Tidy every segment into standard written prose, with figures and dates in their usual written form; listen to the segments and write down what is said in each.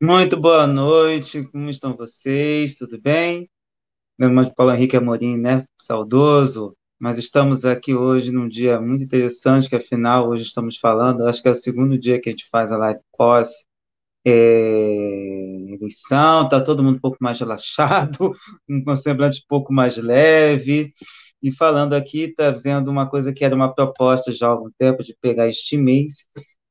Muito boa noite, como estão vocês? Tudo bem? Meu nome é Paulo Henrique Amorim, né? Saudoso, mas estamos aqui hoje num dia muito interessante, que afinal hoje estamos falando, acho que é o segundo dia que a gente faz a live pós eleição, está todo mundo um pouco mais relaxado, com um semblante um pouco mais leve, e falando aqui, trazendo uma coisa que era uma proposta já há algum tempo, de pegar este mês,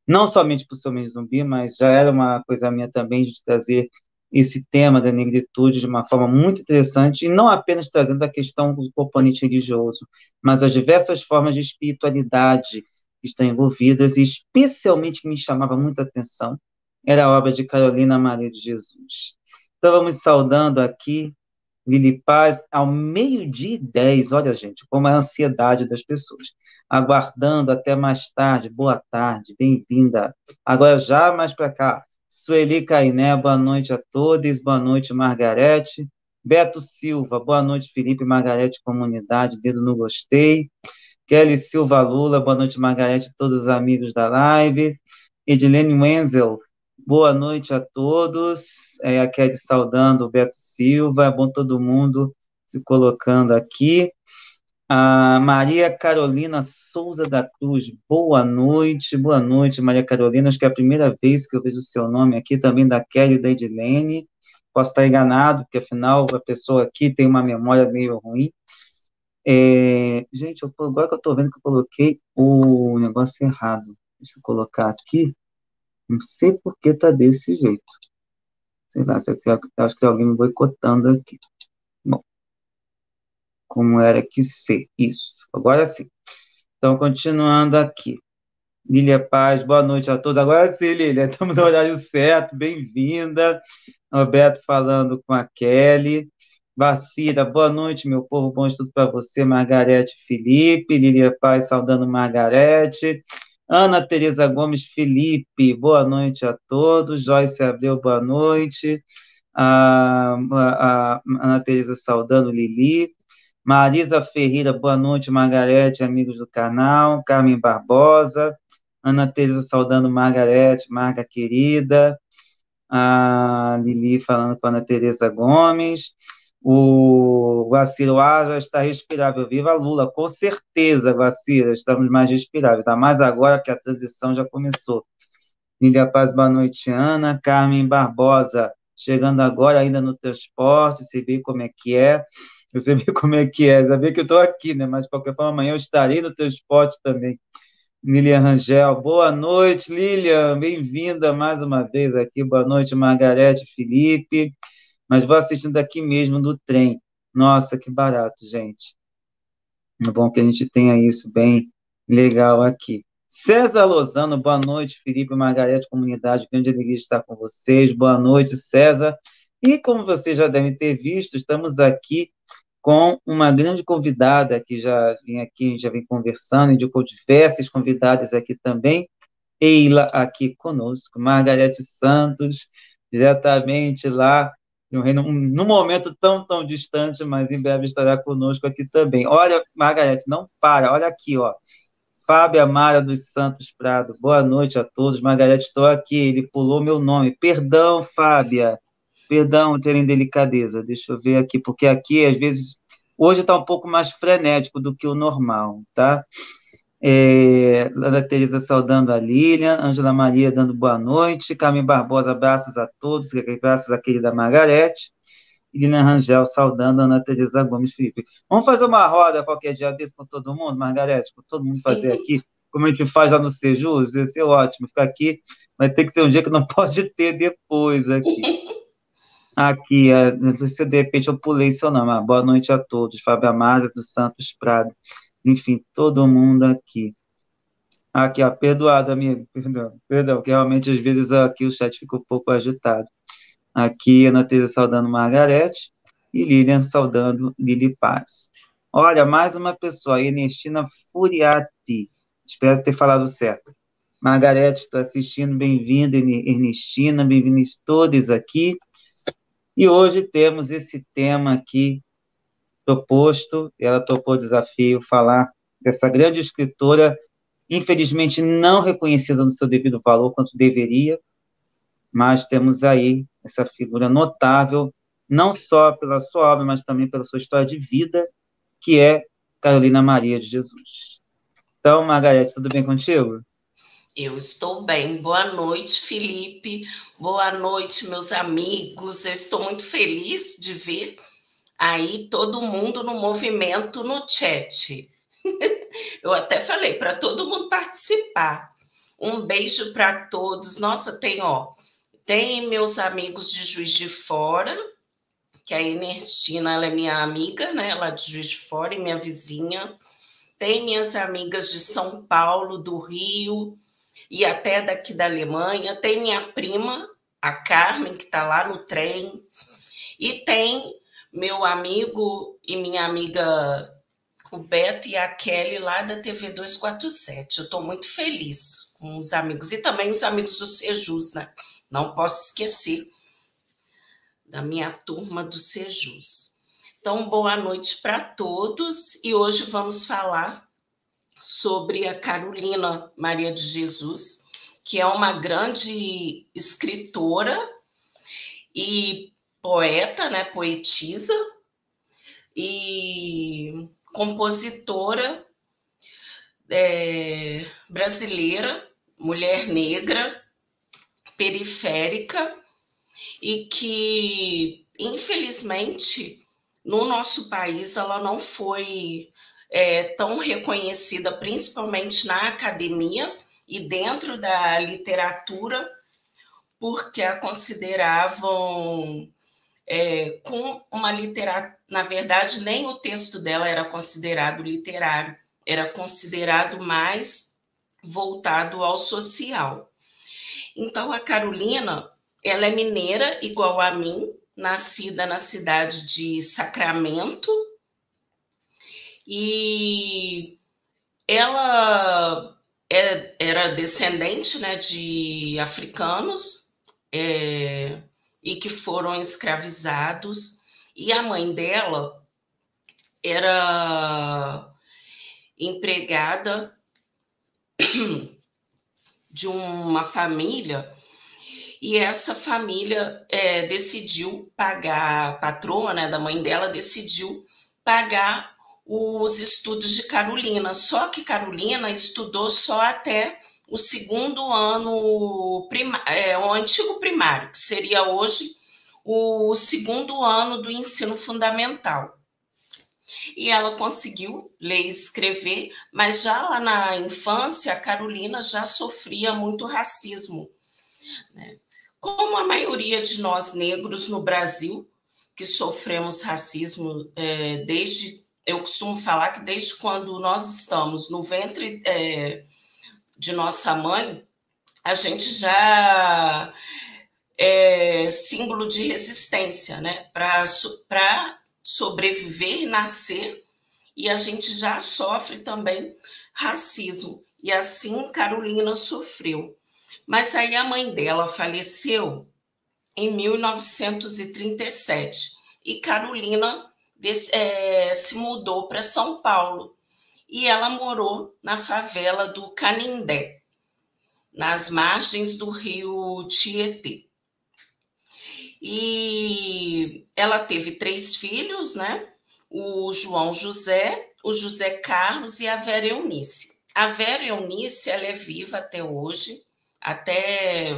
não somente para o Seu Mês Zumbi, mas já era uma coisa minha também, de trazer esse tema da negritude de uma forma muito interessante, e não apenas trazendo a questão do componente religioso, mas as diversas formas de espiritualidade que estão envolvidas, e especialmente que me chamava muita atenção, era a obra de Carolina Maria de Jesus. Então, vamos saudando aqui Lili Paz ao 12h10. Olha, gente, como é a ansiedade das pessoas. Aguardando até mais tarde. Boa tarde, bem-vinda. Agora, já mais para cá. Sueli Cainé, boa noite a todos. Boa noite, Margarete. Beto Silva, boa noite, Felipe Margarete, comunidade, dedo no gostei. Kelly Silva Lula, boa noite, Margarete, todos os amigos da live. Edilene Wenzel, boa noite a todos. A Kelly saudando o Beto Silva, é bom todo mundo se colocando aqui. A Maria Carolina Souza da Cruz, boa noite, Maria Carolina. Acho que é a primeira vez que eu vejo o seu nome aqui, também da Kelly e da Edilene. Posso estar enganado, porque afinal a pessoa aqui tem uma memória meio ruim. Gente, agora que eu estou vendo que eu coloquei o negócio errado. Deixa eu colocar aqui. Não sei por que tá desse jeito. Sei lá, acho que tem alguém me boicotando aqui. Bom, como era que ser? Isso, agora sim. Então, continuando aqui. Lília Paz, boa noite a todos. Agora sim, Lília, estamos no horário certo, bem-vinda. Roberto falando com a Kelly. Vacira, boa noite, meu povo, bom estudo para você, Margarete Felipe. Lília Paz saudando Margarete. Ana Tereza Gomes Felipe, boa noite a todos. Joyce Abreu, boa noite. A Ana Tereza saudando Lili. Marisa Ferreira, boa noite, Margarete, amigos do canal. Carmen Barbosa. Ana Tereza saudando Margarete, Marga querida. A Lili falando com a Ana Tereza Gomes. O Guaciro, já está respirável. Viva Lula, com certeza, Guaciro, estamos mais respiráveis. Está mais agora que a transição já começou. Lília Paz, boa noite, Ana. Carmen Barbosa, chegando agora ainda no transporte, você vê como é que é. Você vê como é que é. Sabia que eu estou aqui, né? Mas de qualquer forma, amanhã eu estarei no transporte também. Lilian Rangel, boa noite, Lilian, bem-vinda mais uma vez aqui, boa noite, Margarete, Felipe, mas vou assistindo aqui mesmo no trem, nossa, que barato, gente, é bom que a gente tenha isso bem legal aqui. César Lozano, boa noite, Felipe, Margarete, comunidade, grande alegria de estar com vocês, boa noite, César, e como vocês já devem ter visto, estamos aqui com uma grande convidada que já vem aqui, a gente já vem conversando, indicou diversas convidadas aqui também. Eila aqui conosco, Margarete Santos, diretamente lá no Reino, num momento tão distante, mas em breve estará conosco aqui também. Olha, Margarete, não para, olha aqui, ó. Fábio Amara dos Santos Prado, boa noite a todos. Margarete, estou aqui, ele pulou meu nome. Perdão, Fábia, perdão terem delicadeza, deixa eu ver aqui, porque aqui, às vezes, hoje está um pouco mais frenético do que o normal, tá? Ana Teresa saudando a Lilian, Ângela Maria dando boa noite, Carmen Barbosa, abraços a todos, graças à querida Margarete, e Lilian Rangel saudando a Ana Teresa Gomes Felipe. Vamos fazer uma roda qualquer dia desse com todo mundo, Margarete, com todo mundo fazer aqui, como a gente faz lá no Sejus, ia ser ótimo, ficar aqui, mas tem que ser um dia que não pode ter depois aqui. Aqui, não sei se de repente eu pulei seu nome, boa noite a todos, Fábio Amaro dos Santos Prado, enfim, todo mundo aqui. Aqui, ó, perdoado, amigo, perdão, que realmente às vezes aqui o chat fica um pouco agitado. Aqui, Ana Teresa saudando Margarete e Lilian saudando Lili Paz. Olha, mais uma pessoa, Ernestina Furiati, espero ter falado certo. Margarete, estou assistindo, bem-vinda, Ernestina, bem-vindos todos aqui. E hoje temos esse tema aqui proposto, ela topou o desafio, falar dessa grande escritora, infelizmente não reconhecida no seu devido valor quanto deveria, mas temos aí essa figura notável, não só pela sua obra, mas também pela sua história de vida, que é Carolina Maria de Jesus. Então, Margarete, tudo bem contigo? Eu estou bem. Boa noite, Felipe. Boa noite, meus amigos. Eu estou muito feliz de ver aí todo mundo no movimento no chat. Eu até falei para todo mundo participar. Um beijo para todos. Nossa, tem meus amigos de Juiz de Fora, que a Ernestina, ela é minha amiga, né? Ela é de Juiz de Fora e minha vizinha. Tem minhas amigas de São Paulo, do Rio, e até daqui da Alemanha. Tem minha prima, a Carmen, que está lá no trem. E tem meu amigo e minha amiga, o Beto e a Kelly, lá da TV 247. Eu estou muito feliz com os amigos. E também os amigos do Sejus, né? Não posso esquecer da minha turma do Sejus. Então, boa noite para todos. E hoje vamos falar sobre a Carolina Maria de Jesus, que é uma grande escritora e poeta, né, poetisa e compositora brasileira, mulher negra, periférica e que, infelizmente, no nosso país ela não foi tão reconhecida, principalmente na academia e dentro da literatura, porque a consideravam com uma literatura. Na verdade, nem o texto dela era considerado literário, era considerado mais voltado ao social. Então, a Carolina, ela é mineira, igual a mim, nascida na cidade de Sacramento, e ela era descendente, né, de africanos e que foram escravizados, e a mãe dela era empregada de uma família, e essa família decidiu pagar, a patroa, né, da mãe dela decidiu pagar os estudos de Carolina, só que Carolina estudou só até o segundo ano, o antigo primário, que seria hoje o segundo ano do ensino fundamental. E ela conseguiu ler e escrever, mas já lá na infância, a Carolina já sofria muito racismo, né? Como a maioria de nós negros no Brasil, que sofremos racismo desde, eu costumo falar que desde quando nós estamos no ventre de nossa mãe, a gente já é símbolo de resistência, né? Para sobreviver e nascer, e a gente já sofre também racismo. E assim Carolina sofreu. Mas aí a mãe dela faleceu em 1937 e Carolina se mudou para São Paulo e ela morou na favela do Canindé, nas margens do rio Tietê. E ela teve 3 filhos, né? O João José, o José Carlos e a Vera Eunice. A Vera Eunice, ela é viva até hoje, até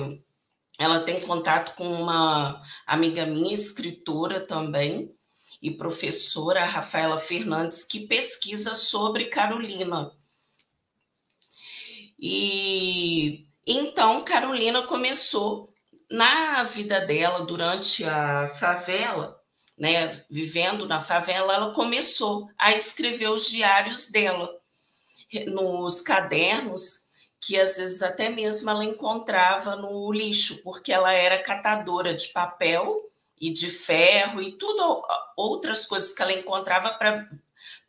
ela tem contato com uma amiga minha, escritora também, e professora, a Rafaela Fernandes, que pesquisa sobre Carolina. E então Carolina começou na vida dela, durante a favela, né, vivendo na favela, ela começou a escrever os diários dela nos cadernos, que às vezes até mesmo ela encontrava no lixo, porque ela era catadora de papel e de ferro e tudo outras coisas que ela encontrava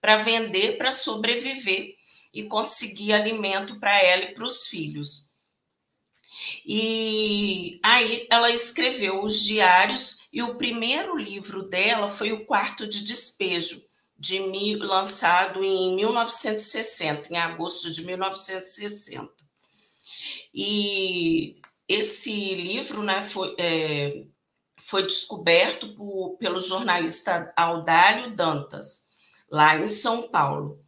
para vender, para sobreviver e conseguir alimento para ela e para os filhos. E aí ela escreveu os diários, e o primeiro livro dela foi O Quarto de Despejo, lançado em 1960, em agosto de 1960. E esse livro, né, foi descoberto pelo jornalista Audálio Dantas, lá em São Paulo.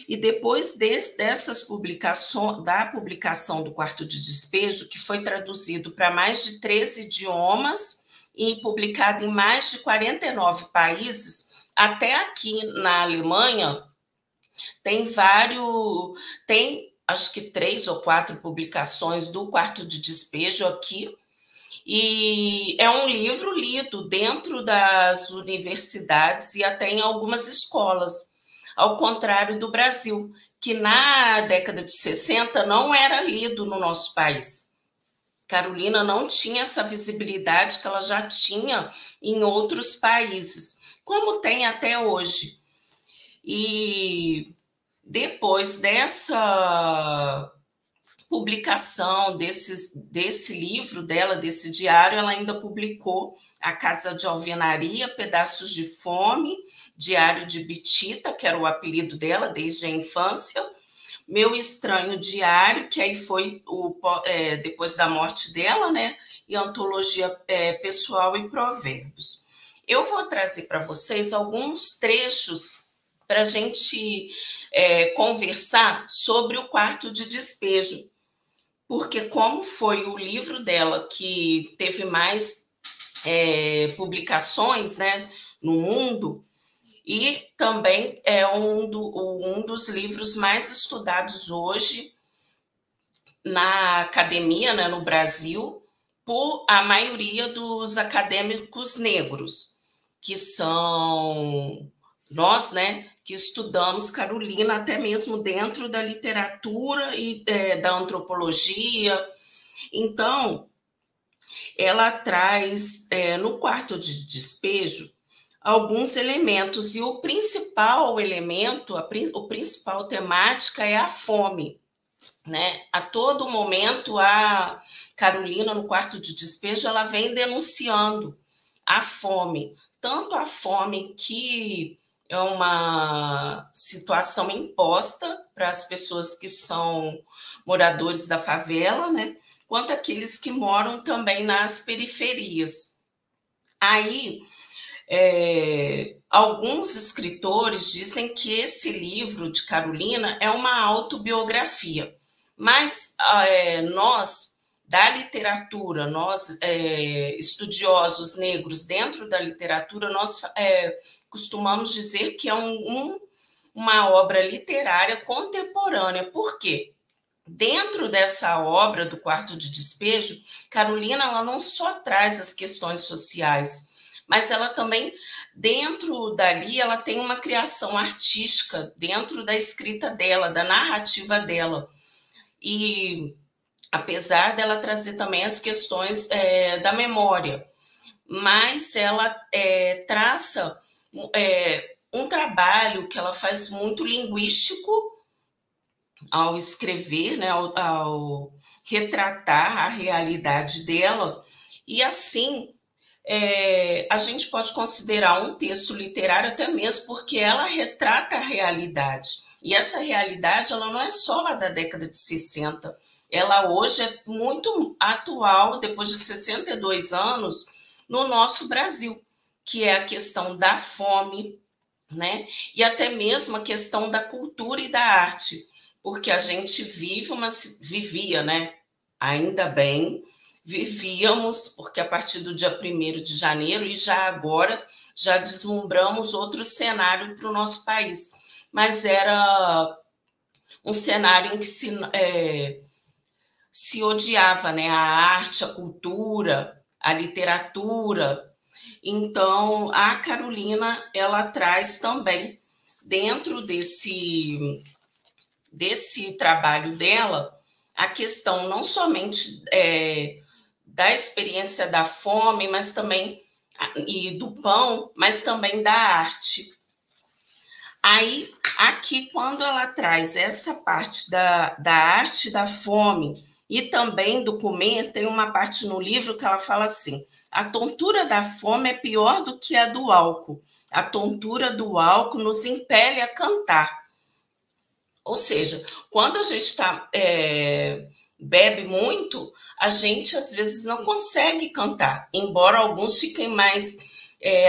E depois dessas publicações, da publicação do Quarto de Despejo, que foi traduzido para mais de 13 idiomas e publicado em mais de 49 países, até aqui na Alemanha, tem acho que 3 ou 4 publicações do Quarto de Despejo aqui, e é um livro lido dentro das universidades e até em algumas escolas, ao contrário do Brasil, que na década de 60 não era lido no nosso país. Carolina não tinha essa visibilidade que ela já tinha em outros países, como tem até hoje. E depois dessa publicação desse livro dela, desse diário, ela ainda publicou A Casa de Alvenaria, Pedaços de Fome, Diário de Bitita, que era o apelido dela desde a infância, Meu Estranho Diário, que aí foi depois da morte dela, né? E Antologia Pessoal e Provérbios. Eu vou trazer para vocês alguns trechos para a gente conversar sobre o Quarto de Despejo, porque como foi o livro dela que teve mais publicações, né, no mundo, e também é um dos livros mais estudados hoje na academia, né, no Brasil, por a maioria dos acadêmicos negros, que são nós, né, que estudamos Carolina até mesmo dentro da literatura e da antropologia. Então, ela traz no Quarto de Despejo alguns elementos, e o principal elemento, o principal temática é a fome, né? A todo momento, a Carolina, no Quarto de Despejo, ela vem denunciando a fome, tanto a fome que é uma situação imposta para as pessoas que são moradores da favela, né? Quanto aqueles que moram também nas periferias. Aí, alguns escritores dizem que esse livro de Carolina é uma autobiografia, mas nós, da literatura, nós estudiosos negros dentro da literatura, nós costumamos dizer que é uma obra literária contemporânea. Por quê? Dentro dessa obra do Quarto de Despejo, Carolina ela não só traz as questões sociais, mas ela também, dentro dali, ela tem uma criação artística dentro da escrita dela, da narrativa dela. E apesar dela trazer também as questões da memória, mas ela traça um trabalho que ela faz muito linguístico ao escrever, né, ao retratar a realidade dela, e assim a gente pode considerar um texto literário até mesmo porque ela retrata a realidade. E essa realidade ela não é só lá da década de 60, ela hoje é muito atual, depois de 62 anos, no nosso Brasil, que é a questão da fome, né? E até mesmo a questão da cultura e da arte, porque a gente vivia, né? Ainda bem, vivíamos, porque a partir do dia 1º de janeiro, e já agora, já deslumbramos outro cenário para o nosso país. Mas era um cenário em que se odiava, né? A arte, a cultura, a literatura. Então, a Carolina, ela traz também, dentro desse trabalho dela, a questão não somente da experiência da fome, mas também e do pão, mas também da arte. Aí, aqui, quando ela traz essa parte da arte da fome e também do comer, tem uma parte no livro que ela fala assim: a tontura da fome é pior do que a do álcool. A tontura do álcool nos impele a cantar. Ou seja, quando a gente está bebe muito, a gente às vezes não consegue cantar, embora alguns fiquem mais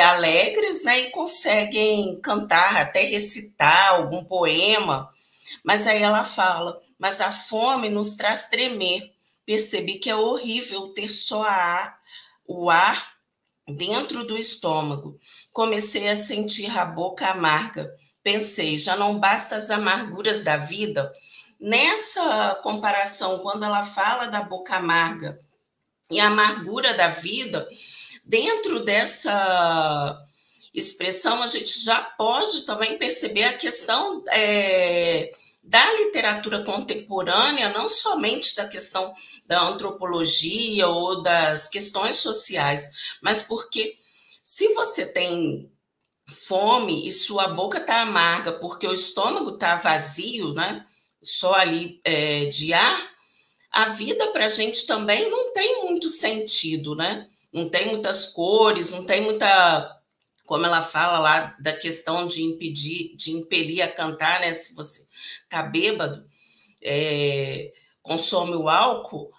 alegres, né, e conseguem cantar, até recitar algum poema, mas aí ela fala, mas a fome nos traz tremer, percebi que é horrível ter só o ar dentro do estômago, comecei a sentir a boca amarga, pensei, já não basta as amarguras da vida. Nessa comparação, quando ela fala da boca amarga e a amargura da vida, dentro dessa expressão, a gente já pode também perceber a questão da literatura contemporânea, não somente da questão da antropologia ou das questões sociais, mas porque se você tem fome e sua boca está amarga porque o estômago está vazio, né? Só ali de ar, a vida para a gente também não tem muito sentido, né? Não tem muitas cores, não tem muita, como ela fala lá da questão de impelir a cantar, né? Se você está bêbado, consome o álcool,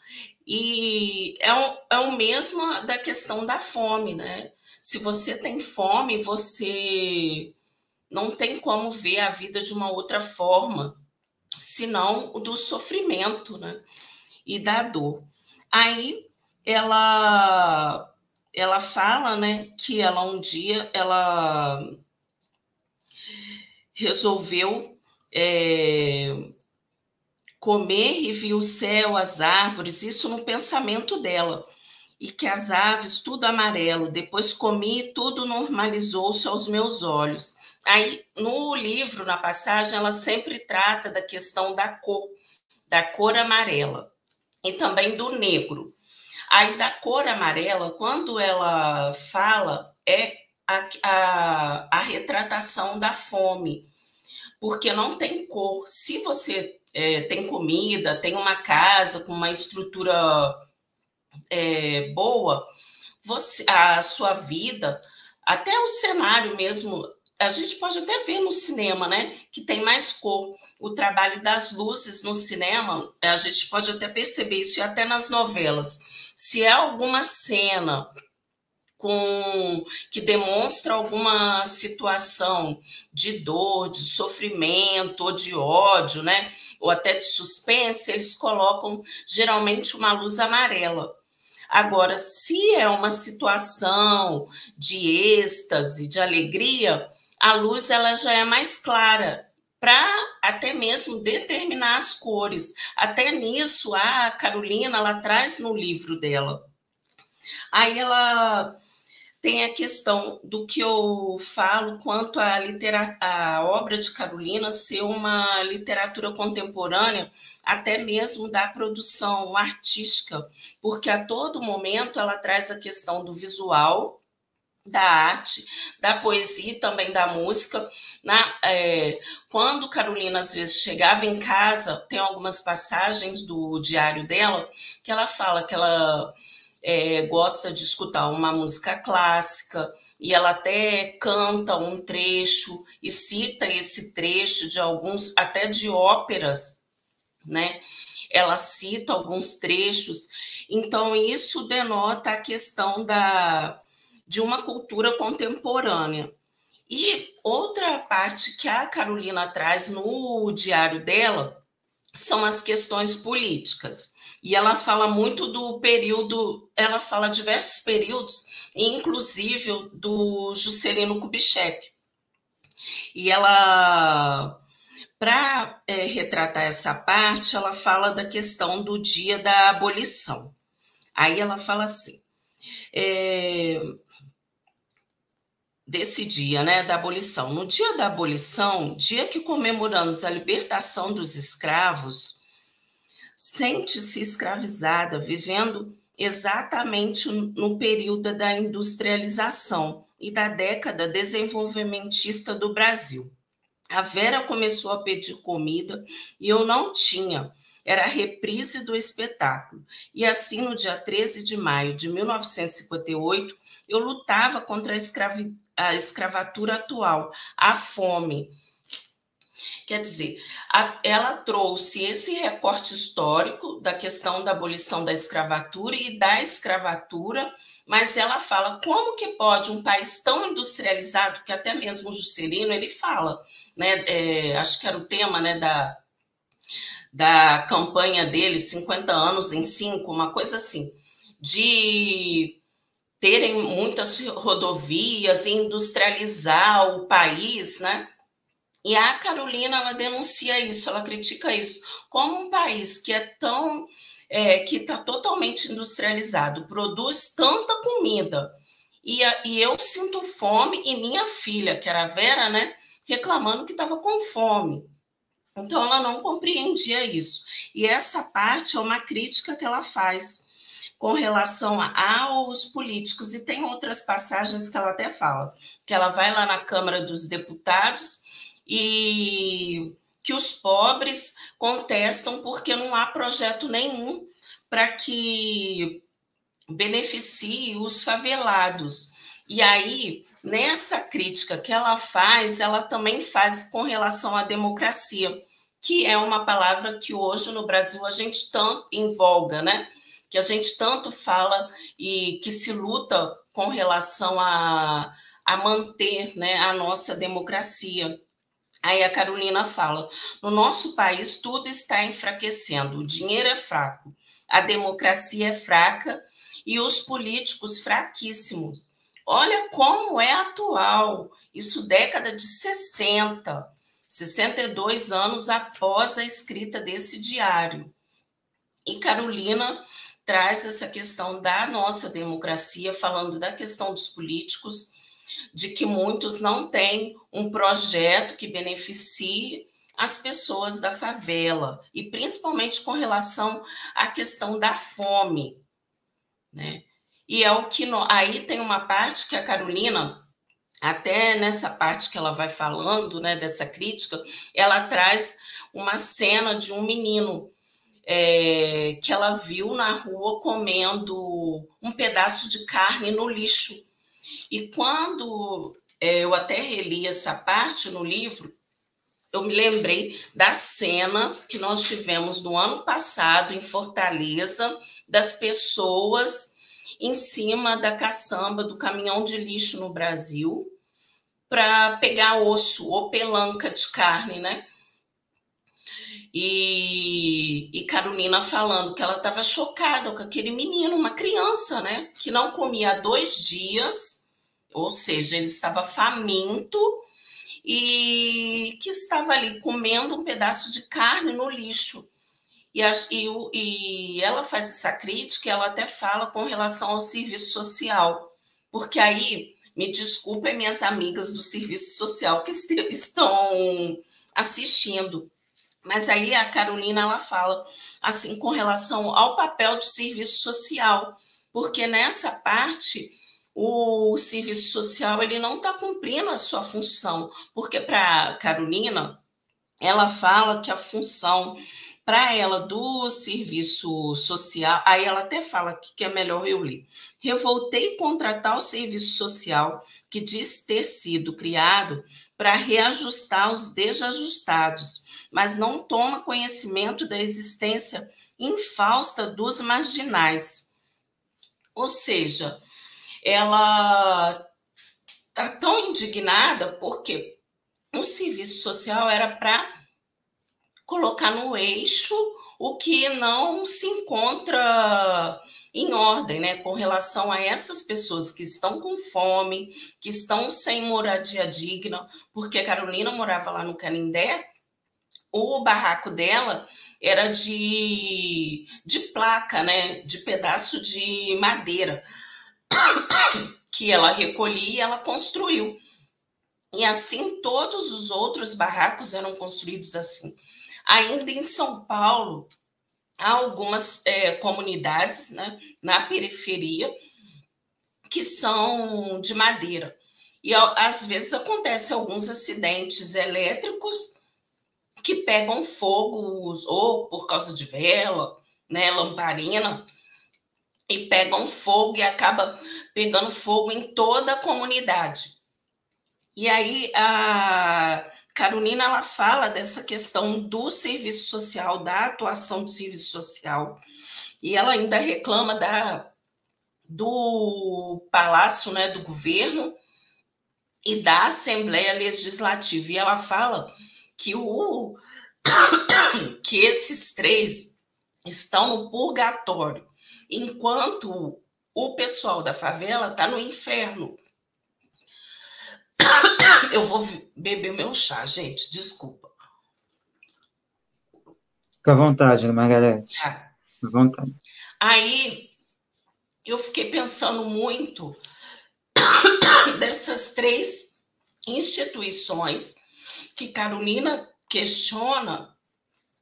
e é o mesmo da questão da fome, né? Se você tem fome, você não tem como ver a vida de uma outra forma, senão o do sofrimento, né? E da dor. Aí ela fala, né, que ela um dia ela resolveu comer e viu o céu, as árvores, isso no pensamento dela, e que as aves, tudo amarelo, depois comi e tudo normalizou-se aos meus olhos. Aí, no livro, na passagem, ela sempre trata da questão da cor amarela, e também do negro. Aí, da cor amarela, quando ela fala, é a retratação da fome, porque não tem cor. Se você tem comida, tem uma casa com uma estrutura boa, a sua vida, até o cenário mesmo, a gente pode até ver no cinema, né, que tem mais cor. O trabalho das luzes no cinema, a gente pode até perceber isso, e até nas novelas. Se é alguma cena que demonstra alguma situação de dor, de sofrimento, ou de ódio, né, ou até de suspense, eles colocam geralmente uma luz amarela. Agora, se é uma situação de êxtase, de alegria, a luz ela já é mais clara, para até mesmo determinar as cores. Até nisso, a Carolina ela traz no livro dela. Aí ela tem a questão do que eu falo quanto a obra de Carolina ser uma literatura contemporânea, até mesmo da produção artística, porque a todo momento ela traz a questão do visual, da arte, da poesia e também da música. Quando Carolina às vezes chegava em casa, tem algumas passagens do diário dela que ela fala que ela gosta de escutar uma música clássica, e ela até canta um trecho e cita esse trecho de alguns, até de óperas, né? Ela cita alguns trechos, então isso denota a questão de uma cultura contemporânea. E outra parte que a Carolina traz no diário dela são as questões políticas. E ela fala muito do período, ela fala diversos períodos, inclusive do Juscelino Kubitschek. E ela, para retratar essa parte, ela fala da questão do dia da abolição. Aí ela fala assim, desse dia, né, da abolição. No dia da abolição, dia que comemoramos a libertação dos escravos, sente-se escravizada, vivendo exatamente no período da industrialização e da década desenvolvimentista do Brasil. A Vera começou a pedir comida e eu não tinha. Era a reprise do espetáculo. E assim, no dia 13 de maio de 1958, eu lutava contra a escravatura atual, a fome, Quer dizer, ela trouxe esse recorte histórico da questão da abolição da escravatura e da escravatura, mas ela fala como que pode um país tão industrializado, que até mesmo o Juscelino ele fala, né, acho que era o tema, né, da campanha dele, 50 anos em 5, uma coisa assim, de terem muitas rodovias e industrializar o país, né? E a Carolina, ela denuncia isso, ela critica isso, como um país que é tão, que está totalmente industrializado, produz tanta comida, e eu sinto fome, e minha filha, que era a Vera, né, reclamando que estava com fome. Então, ela não compreendia isso. E essa parte é uma crítica que ela faz com relação aos políticos. E tem outras passagens que ela até fala, que ela vai lá na Câmara dos Deputados e que os pobres contestam porque não há projeto nenhum para que beneficie os favelados. E aí, nessa crítica que ela faz, ela também faz com relação à democracia, que é uma palavra que hoje no Brasil a gente tanto em voga, né? Que a gente tanto fala e que se luta com relação a manter, né, a nossa democracia. Aí a Carolina fala: no nosso país tudo está enfraquecendo, o dinheiro é fraco, a democracia é fraca e os políticos fraquíssimos. Olha como é atual, isso década de 60, 62 anos após a escrita desse diário. E Carolina traz essa questão da nossa democracia, falando da questão dos políticos, de que muitos não têm um projeto que beneficie as pessoas da favela, e principalmente com relação à questão da fome, né? E é o que aí tem uma parte que a Carolina, até nessa parte que ela vai falando, né, dessa crítica, ela traz uma cena de um menino que ela viu na rua comendo um pedaço de carne no lixo. E quando eu até reli essa parte no livro, eu me lembrei da cena que nós tivemos no ano passado em Fortaleza, das pessoas em cima da caçamba do caminhão de lixo no Brasil para pegar osso ou pelanca de carne, né? E Carolina falando que ela estava chocada com aquele menino, uma criança, né? Que não comia há 2 dias, ou seja, ele estava faminto e que estava ali comendo um pedaço de carne no lixo. E ela faz essa crítica, ela até fala com relação ao serviço social, porque aí, me desculpem minhas amigas do serviço social que estão assistindo, mas aí a Carolina ela fala assim com relação ao papel do serviço social, porque nessa parte o serviço social ele não está cumprindo a sua função, porque para Carolina ela fala que a função para ela do serviço social, aí ela até fala que é melhor eu ler. Revoltei contra tal serviço social que diz ter sido criado para reajustar os desajustados, mas não toma conhecimento da existência infausta dos marginais. Ou seja, ela está tão indignada porque o serviço social era para colocar no eixo o que não se encontra em ordem, né, com relação a essas pessoas que estão com fome, que estão sem moradia digna, porque a Carolina morava lá no Canindé, o barraco dela era de placa, né, de pedaço de madeira, que ela recolhia e ela construiu. E assim todos os outros barracos eram construídos assim. Ainda em São Paulo, há algumas comunidades, né, na periferia que são de madeira. E às vezes acontecem alguns acidentes elétricos que pegam fogo, ou por causa de vela, né, lamparina, e pegam fogo e acaba pegando fogo em toda a comunidade. E aí a Carolina, ela fala dessa questão do serviço social, da atuação do serviço social, e ela ainda reclama do Palácio, né, do governo e da Assembleia Legislativa. E ela fala que, que esses três estão no purgatório, enquanto o pessoal da favela está no inferno. Eu vou beber meu chá, gente, desculpa. Fica à vontade, Margarete. Ah. Fica à vontade. Aí eu fiquei pensando muito dessas três instituições que Carolina questiona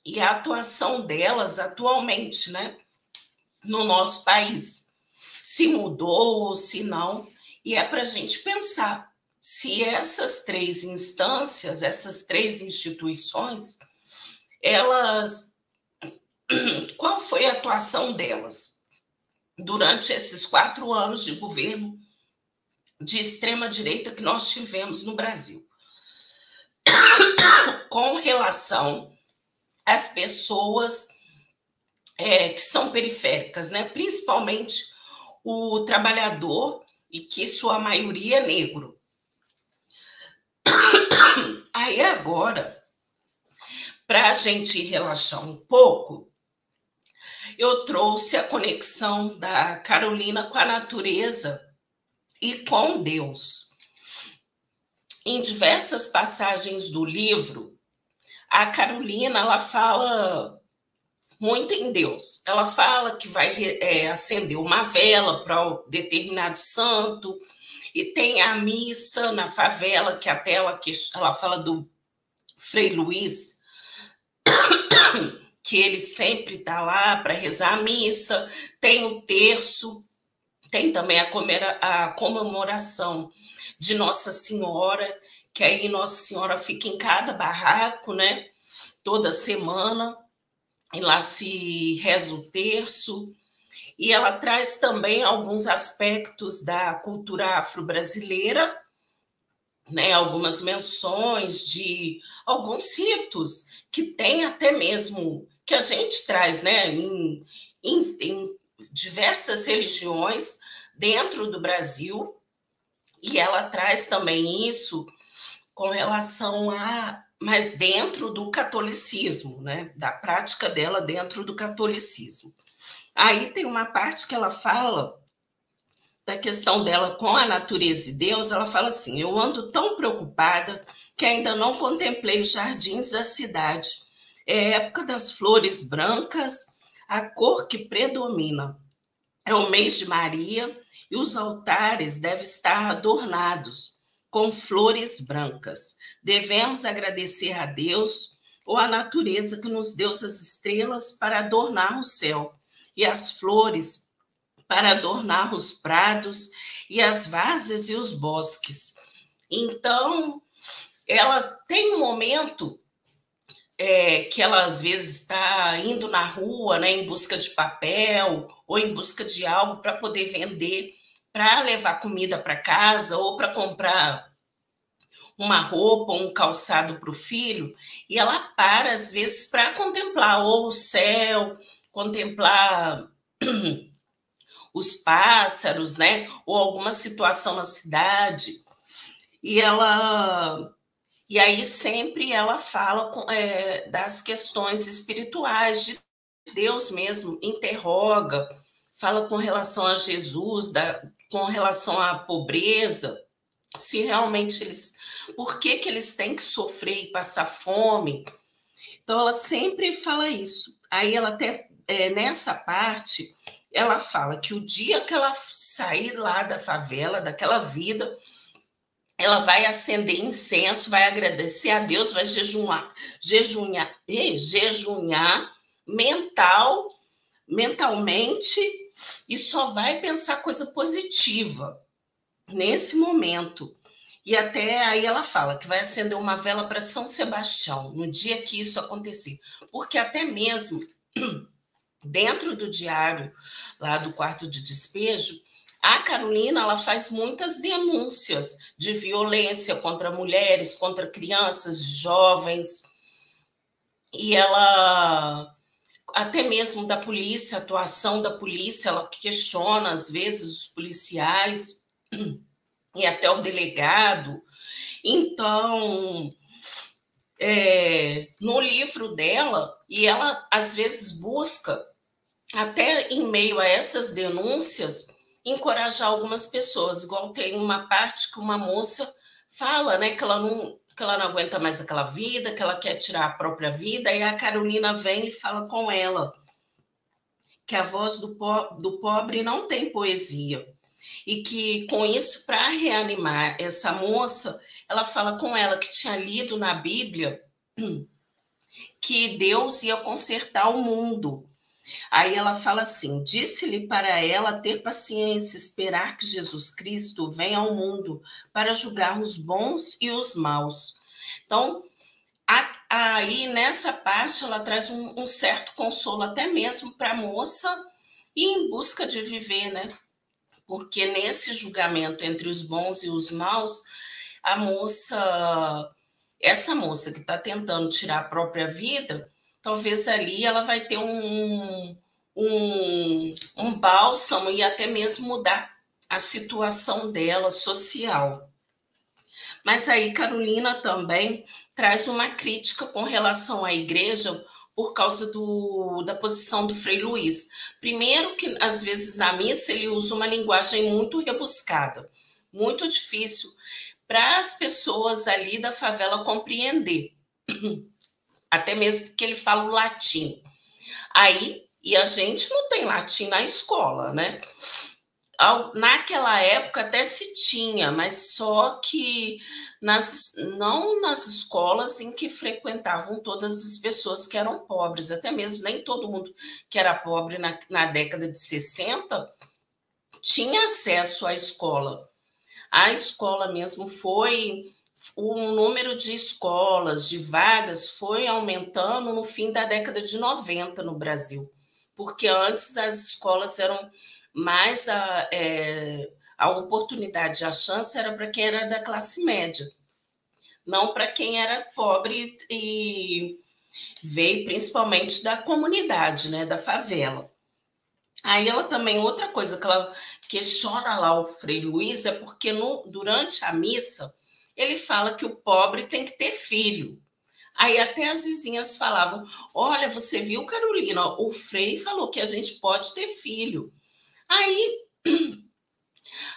e a atuação delas atualmente, né, no nosso país. Se mudou ou se não, e é para a gente pensar se essas três instâncias, essas três instituições, elas, qual foi a atuação delas durante esses 4 anos de governo de extrema-direita que nós tivemos no Brasil, com relação às pessoas que são periféricas, né? Principalmente o trabalhador, e que sua maioria é negro. Aí agora, para a gente relaxar um pouco, eu trouxe a conexão da Carolina com a natureza e com Deus. Em diversas passagens do livro, a Carolina ela fala muito em Deus. Ela fala que vai acender uma vela para um determinado santo, e tem a missa na favela, que até ela fala do Frei Luiz, que ele sempre está lá para rezar a missa, tem o terço, tem também a comemoração de Nossa Senhora, que aí Nossa Senhora fica em cada barraco, né? Toda semana, e lá se reza o terço. E ela traz também alguns aspectos da cultura afro-brasileira, né? Algumas menções de alguns ritos que tem até mesmo, que a gente traz, né? Em diversas religiões dentro do Brasil, e ela traz também isso com relação a, mas dentro do catolicismo, né? Da prática dela dentro do catolicismo. Aí tem uma parte que ela fala da questão dela com a natureza e Deus. Ela fala assim: eu ando tão preocupada que ainda não contemplei os jardins da cidade. É época das flores brancas, a cor que predomina. É o mês de Maria e os altares devem estar adornados com flores brancas. Devemos agradecer a Deus ou à natureza que nos deu as estrelas para adornar o céu, e as flores para adornar os prados, e as várzeas e os bosques. Então, ela tem um momento que ela às vezes está indo na rua, né, em busca de papel ou em busca de algo para poder vender, para levar comida para casa ou para comprar uma roupa, um calçado para o filho, e ela para às vezes para contemplar ou o céu, contemplar os pássaros, né, ou alguma situação na cidade. E aí sempre ela fala das questões espirituais, de Deus mesmo, interroga, fala com relação a Jesus, com relação à pobreza, se realmente por que eles têm que sofrer e passar fome. Então ela sempre fala isso. Aí ela até, nessa parte, ela fala que o dia que ela sair lá da favela, daquela vida, ela vai acender incenso, vai agradecer a Deus, vai jejuar mentalmente, e só vai pensar coisa positiva nesse momento. E até aí ela fala que vai acender uma vela para São Sebastião, no dia que isso acontecer. Porque até mesmo dentro do diário, lá do quarto de despejo, A Carolina, ela faz muitas denúncias de violência contra mulheres, contra crianças, jovens, e ela, até mesmo da polícia, a atuação da polícia, ela questiona, às vezes, os policiais e até o delegado. Então, no livro dela, e ela, às vezes, busca, até em meio a essas denúncias, encorajar algumas pessoas, igual tem uma parte que uma moça fala, né, que ela não aguenta mais aquela vida, que ela quer tirar a própria vida, e a Carolina vem e fala com ela que a voz do pobre não tem poesia, e que com isso, para reanimar essa moça, ela fala com ela que tinha lido na Bíblia que Deus ia consertar o mundo. Aí ela fala assim: disse-lhe para ela ter paciência, esperar que Jesus Cristo venha ao mundo para julgar os bons e os maus. Então, aí nessa parte ela traz um certo consolo até mesmo para a moça e em busca de viver, né? Porque nesse julgamento entre os bons e os maus, a moça, essa moça que está tentando tirar a própria vida, talvez ali ela vai ter um bálsamo e até mesmo mudar a situação dela social. Mas aí Carolina também traz uma crítica com relação à igreja por causa da posição do Frei Luís. Primeiro que, às vezes, na missa ele usa uma linguagem muito rebuscada, muito difícil para as pessoas ali da favela compreender. Até mesmo porque ele fala o latim. Aí, e a gente não tem latim na escola, né? Naquela época até se tinha, mas só que não nas escolas em que frequentavam todas as pessoas que eram pobres, até mesmo nem todo mundo que era pobre na década de 60 tinha acesso à escola. A escola mesmo o número de escolas, de vagas, foi aumentando no fim da década de 90 no Brasil, porque antes as escolas eram mais a oportunidade, a chance era para quem era da classe média, não para quem era pobre e veio principalmente da comunidade, né, da favela. Aí ela também, outra coisa que ela questiona lá o Frei Luís é porque durante a missa ele fala que o pobre tem que ter filho. Aí até as vizinhas falavam: olha, você viu, Carolina, o Frei falou que a gente pode ter filho. Aí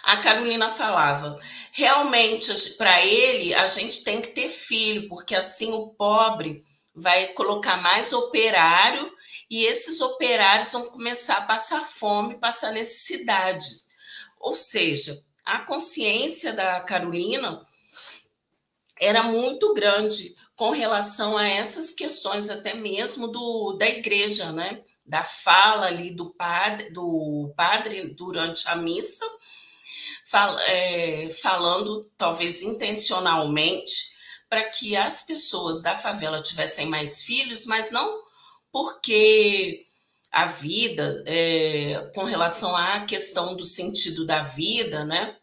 a Carolina falava: realmente, para ele, a gente tem que ter filho, porque assim o pobre vai colocar mais operário e esses operários vão começar a passar fome, passar necessidades. Ou seja, a consciência da Carolina era muito grande com relação a essas questões, até mesmo da igreja, né? Da fala ali do padre durante a missa, falando, talvez intencionalmente, para que as pessoas da favela tivessem mais filhos, mas não porque a vida, com relação à questão do sentido da vida, né?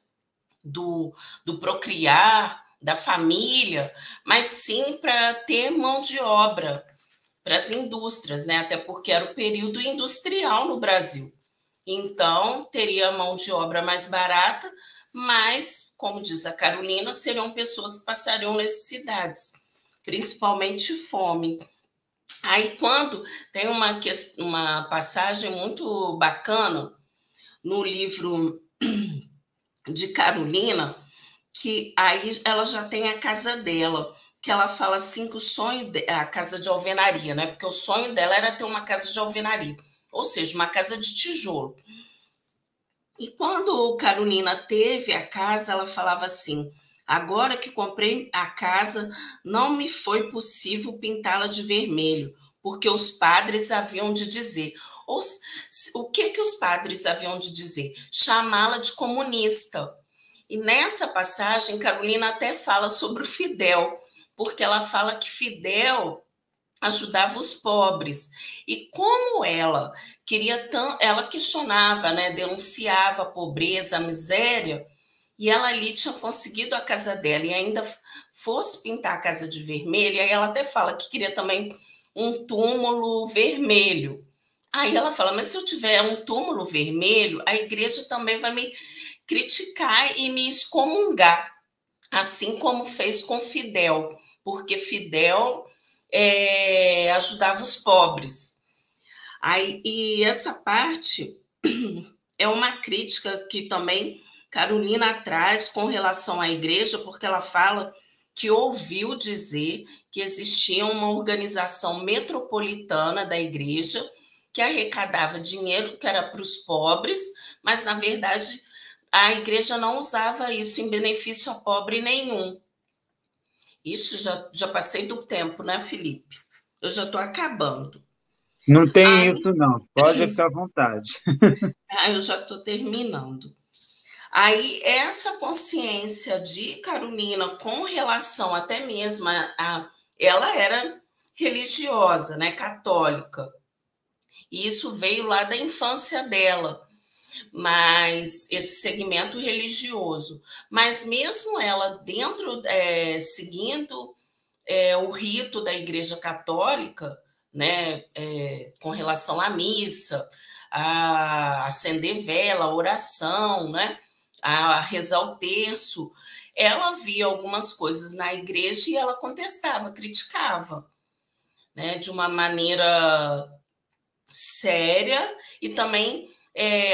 do procriar, da família, mas sim para ter mão de obra para as indústrias, né? Até porque era o período industrial no Brasil. Então, teria mão de obra mais barata, mas, como diz a Carolina, seriam pessoas que passariam necessidades, principalmente fome. Aí, quando tem uma passagem muito bacana no livro de Carolina, que aí ela já tem a casa dela, que ela fala assim que o sonho, a casa de alvenaria, né? Porque o sonho dela era ter uma casa de alvenaria, ou seja, uma casa de tijolo. E quando Carolina teve a casa, ela falava assim: agora que comprei a casa, não me foi possível pintá-la de vermelho, porque os padres haviam de dizer. O que os padres haviam de dizer? Chamá-la de comunista. E nessa passagem, Carolina até fala sobre o Fidel, porque ela fala que Fidel ajudava os pobres. E como ela ela questionava, né, denunciava a pobreza, a miséria, e ela ali tinha conseguido a casa dela e ainda fosse pintar a casa de vermelho, e aí ela até fala que queria também um túmulo vermelho. Aí ela fala, mas se eu tiver um túmulo vermelho, a igreja também vai me criticar e me excomungar, assim como fez com Fidel, porque Fidel ajudava os pobres. Aí, e essa parte é uma crítica que também Carolina traz com relação à igreja, porque ela fala que ouviu dizer que existia uma organização metropolitana da igreja que arrecadava dinheiro que era para os pobres, mas na verdade a igreja não usava isso em benefício a pobre nenhum. Isso já passei do tempo, né, Felipe? Eu já estou acabando. Não tem Aí, isso, não. Pode ficar à vontade. eu já estou terminando. Aí, essa consciência de Carolina com relação até mesmo ela era religiosa, né, católica. E isso veio lá da infância dela, mas esse segmento religioso. Mas mesmo ela dentro, seguindo o rito da Igreja Católica, né, com relação à missa, a acender vela, a oração, né, a rezar o terço, ela via algumas coisas na igreja e ela contestava, criticava, né, de uma maneira séria e também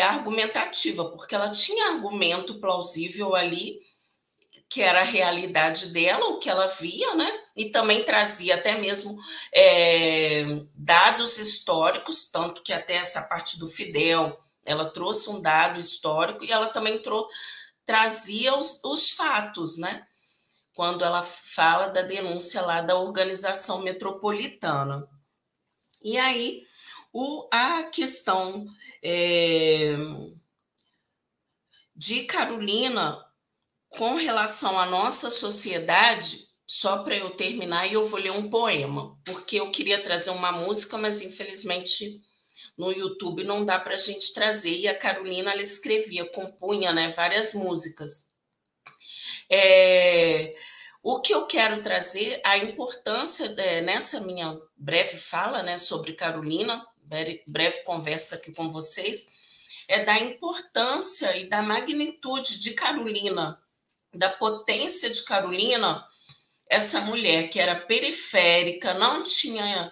argumentativa, porque ela tinha argumento plausível ali que era a realidade dela, o que ela via, né? E também trazia até mesmo dados históricos, tanto que até essa parte do Fidel, ela trouxe um dado histórico e ela também trazia os fatos, né? Quando ela fala da denúncia lá da organização metropolitana. E aí, a questão de Carolina com relação à nossa sociedade, só para eu terminar, eu vou ler um poema, porque eu queria trazer uma música, mas infelizmente no YouTube não dá para a gente trazer. E a Carolina, ela escrevia, compunha, né, várias músicas. O que eu quero trazer, a importância nessa minha breve fala, né, sobre Carolina, breve conversa aqui com vocês, é da importância e da magnitude de Carolina, da potência de Carolina, essa mulher que era periférica, não tinha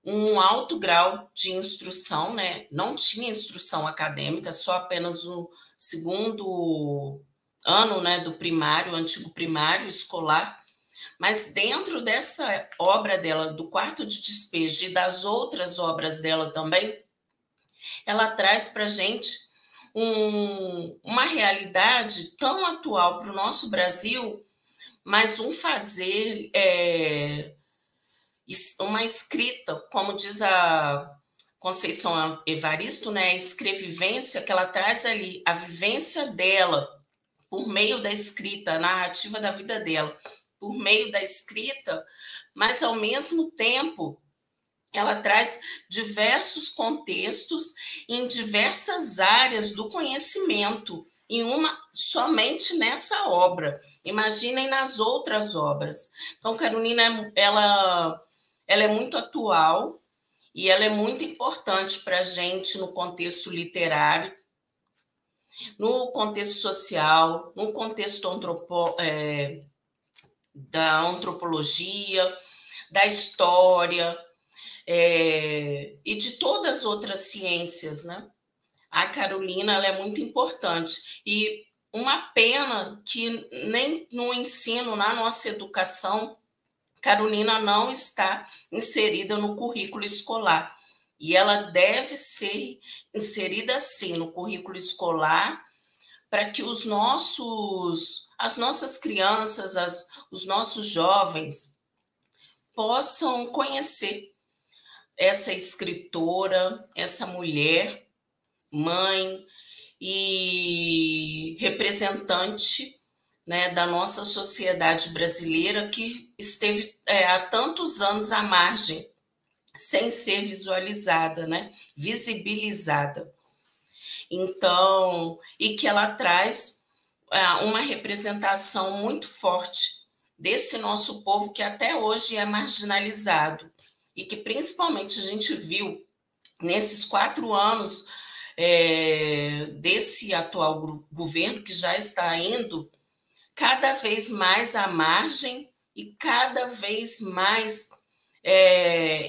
um alto grau de instrução, né? Não tinha instrução acadêmica, só apenas o segundo ano, né, do primário, antigo primário escolar. Mas dentro dessa obra dela, do Quarto de Despejo e das outras obras dela também, ela traz para a gente uma realidade tão atual para o nosso Brasil, mas um fazer, uma escrita, como diz a Conceição Evaristo, né, a escrevivência que ela traz ali, a vivência dela, por meio da escrita, a narrativa da vida dela, por meio da escrita, mas ao mesmo tempo ela traz diversos contextos em diversas áreas do conhecimento, somente nessa obra. Imaginem nas outras obras. Então, Carolina, ela é muito atual e ela é muito importante para a gente no contexto literário, no contexto social, no contexto da antropologia, da história, e de todas as outras ciências, né? A Carolina, ela é muito importante. E uma pena que nem no ensino, na nossa educação, Carolina não está inserida no currículo escolar. E ela deve ser inserida, sim, no currículo escolar para que as nossas crianças, os nossos jovens possam conhecer essa escritora, essa mulher, mãe e representante né, da nossa sociedade brasileira que esteve há tantos anos à margem, sem ser visualizada, né, visibilizada. Então, e que ela traz uma representação muito forte desse nosso povo que até hoje é marginalizado e que principalmente a gente viu nesses 4 anos desse atual governo que já está indo cada vez mais à margem e cada vez mais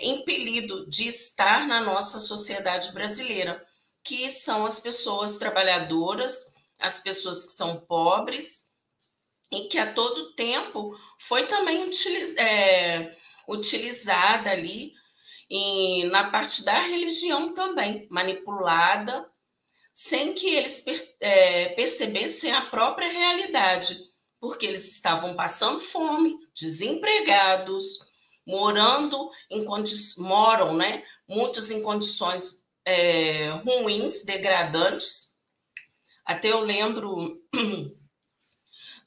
impelido de estar na nossa sociedade brasileira, que são as pessoas trabalhadoras, as pessoas que são pobres, e que a todo tempo foi também utilizada ali na parte da religião também, manipulada, sem que eles percebessem a própria realidade, porque eles estavam passando fome, desempregados, moram, né? Muitos em condições ruins, degradantes. Até eu lembro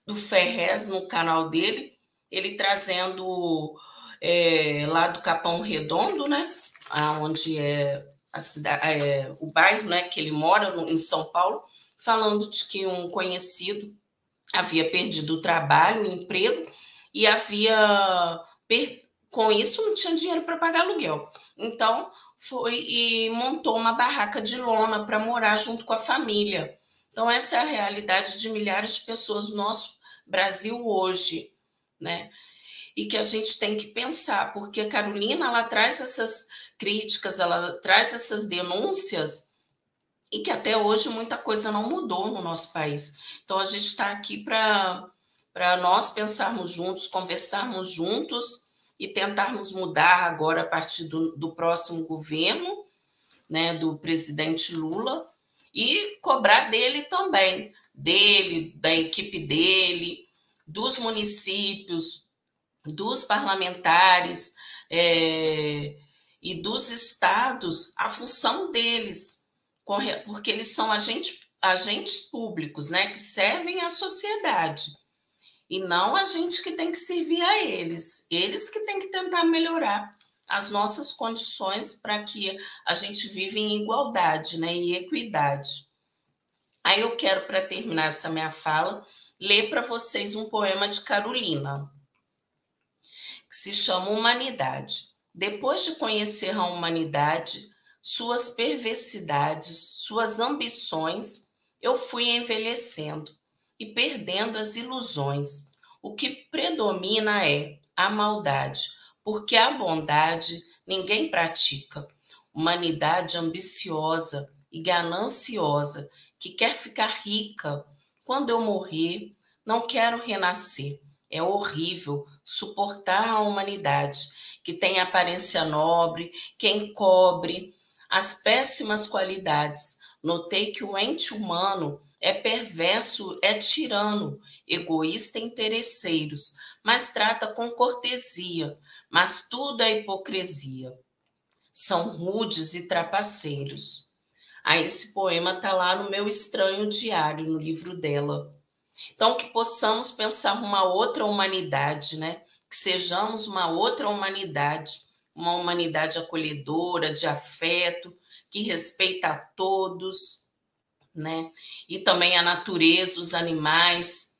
do Ferrez no canal dele, ele trazendo lá do Capão Redondo, né? Onde é a cidade, o bairro, né, que ele mora em São Paulo, falando de que um conhecido havia perdido o trabalho, o emprego, e com isso não tinha dinheiro para pagar aluguel. Então foi e montou uma barraca de lona para morar junto com a família. Então essa é a realidade de milhares de pessoas no nosso Brasil hoje, né? E que a gente tem que pensar, porque a Carolina ela traz essas críticas, ela traz essas denúncias e que até hoje muita coisa não mudou no nosso país. Então a gente está aqui para nós pensarmos juntos, conversarmos juntos e tentarmos mudar agora a partir do próximo governo, né, do presidente Lula, e cobrar dele também, da equipe dele, dos municípios, dos parlamentares e dos estados, a função deles, porque eles são agentes públicos, né, que servem à sociedade, e não a gente que tem que servir a eles que têm que tentar melhorar as nossas condições para que a gente viva em igualdade, né, e equidade. Aí eu quero, para terminar essa minha fala, ler para vocês um poema de Carolina, que se chama Humanidade. Depois de conhecer a humanidade, suas perversidades, suas ambições, eu fui envelhecendo e perdendo as ilusões. O que predomina é a maldade, porque a bondade ninguém pratica. Humanidade ambiciosa e gananciosa, que quer ficar rica. Quando eu morrer, não quero renascer. É horrível suportar a humanidade, que tem aparência nobre, que encobre as péssimas qualidades. Notei que o ente humano é perverso, é tirano, egoísta e interesseiros, mas trata com cortesia, mas tudo é hipocrisia. São rudes e trapaceiros. Esse poema está lá no meu Estranho Diário, no livro dela. Então, que possamos pensar uma outra humanidade, né? Que sejamos uma outra humanidade, uma humanidade acolhedora, de afeto, que respeita a todos, né? E também a natureza, os animais,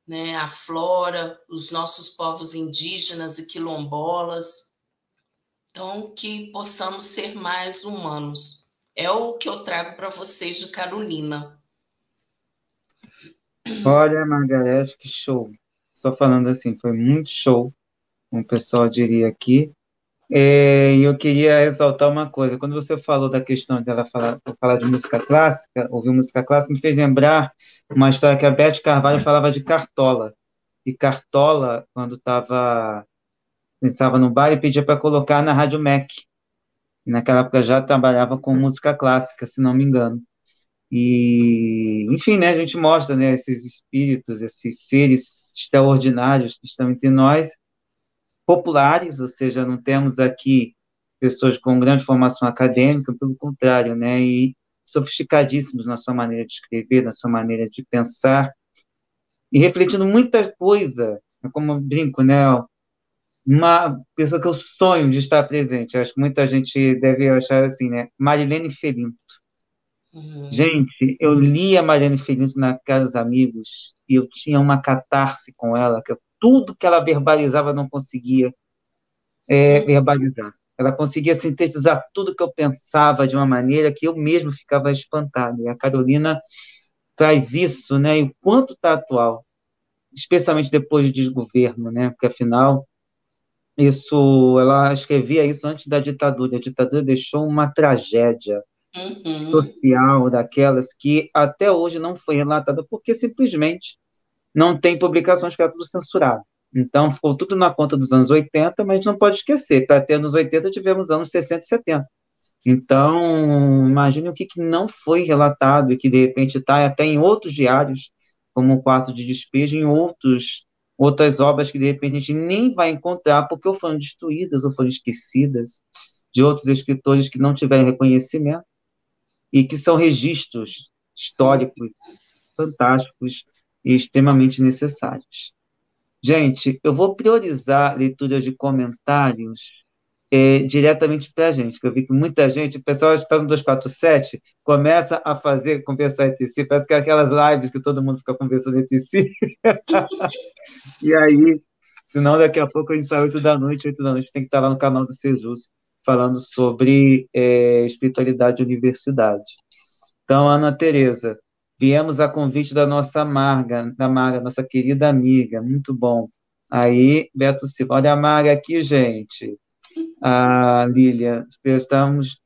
né? A flora, os nossos povos indígenas e quilombolas. Então, que possamos ser mais humanos. É o que eu trago para vocês de Carolina. Olha, Margarete, que show. Só falando assim, foi muito show, como o pessoal diria aqui. E eu queria ressaltar uma coisa. Quando você falou da questão dela falar de música clássica, ouvir música clássica, me fez lembrar uma história que a Beth Carvalho falava de Cartola. E Cartola, quando estava no bar, e pedia para colocar na Rádio MEC. E naquela época já trabalhava com música clássica, se não me engano. E, enfim, né, a gente mostra, né, esses espíritos, esses seres extraordinários que estão entre nós, populares, ou seja, não temos aqui pessoas com grande formação acadêmica, pelo contrário, né, e sofisticadíssimos na sua maneira de escrever, na sua maneira de pensar, e refletindo muita coisa, como eu brinco, né? Uma pessoa que eu sonho de estar presente. Acho que muita gente deve achar assim, né? Marilene Felinto. Uhum. Gente, eu li a Mariane Felinto na Casa dos Amigos e eu tinha uma catarse com ela, que tudo que ela verbalizava eu não conseguia verbalizar. Ela conseguia sintetizar tudo que eu pensava de uma maneira que eu mesmo ficava espantado. E a Carolina traz isso, né? E o quanto está atual, especialmente depois do desgoverno, né? Porque afinal isso, ela escrevia isso antes da ditadura. A ditadura deixou uma tragédia Uhum. social daquelas que até hoje não foi relatada, porque simplesmente não tem publicações, que era tudo censurado. Então, ficou tudo na conta dos anos 80, mas a gente não pode esquecer, para ter anos 80, tivemos anos 60 e 70. Então, imagine o que, que não foi relatado e que, de repente, está até em outros diários, como o Quarto de Despejo, em outras obras que, de repente, a gente nem vai encontrar, porque ou foram destruídas ou foram esquecidas, de outros escritores que não tiveram reconhecimento e que são registros históricos fantásticos e extremamente necessários. Gente, eu vou priorizar leitura de comentários diretamente para a gente, porque eu vi que muita gente, o pessoal está no 247, começa a conversar entre si, parece que é aquelas lives que todo mundo fica conversando entre si, e aí, senão daqui a pouco a gente sai 8 da noite, 8 da noite tem que estar lá no canal do Sejus, falando sobre espiritualidade e universidade. Então, Ana Tereza, viemos a convite da nossa Marga, nossa querida amiga, muito bom. Aí, Beto Silva, olha a Marga aqui, gente. A Lília, estamos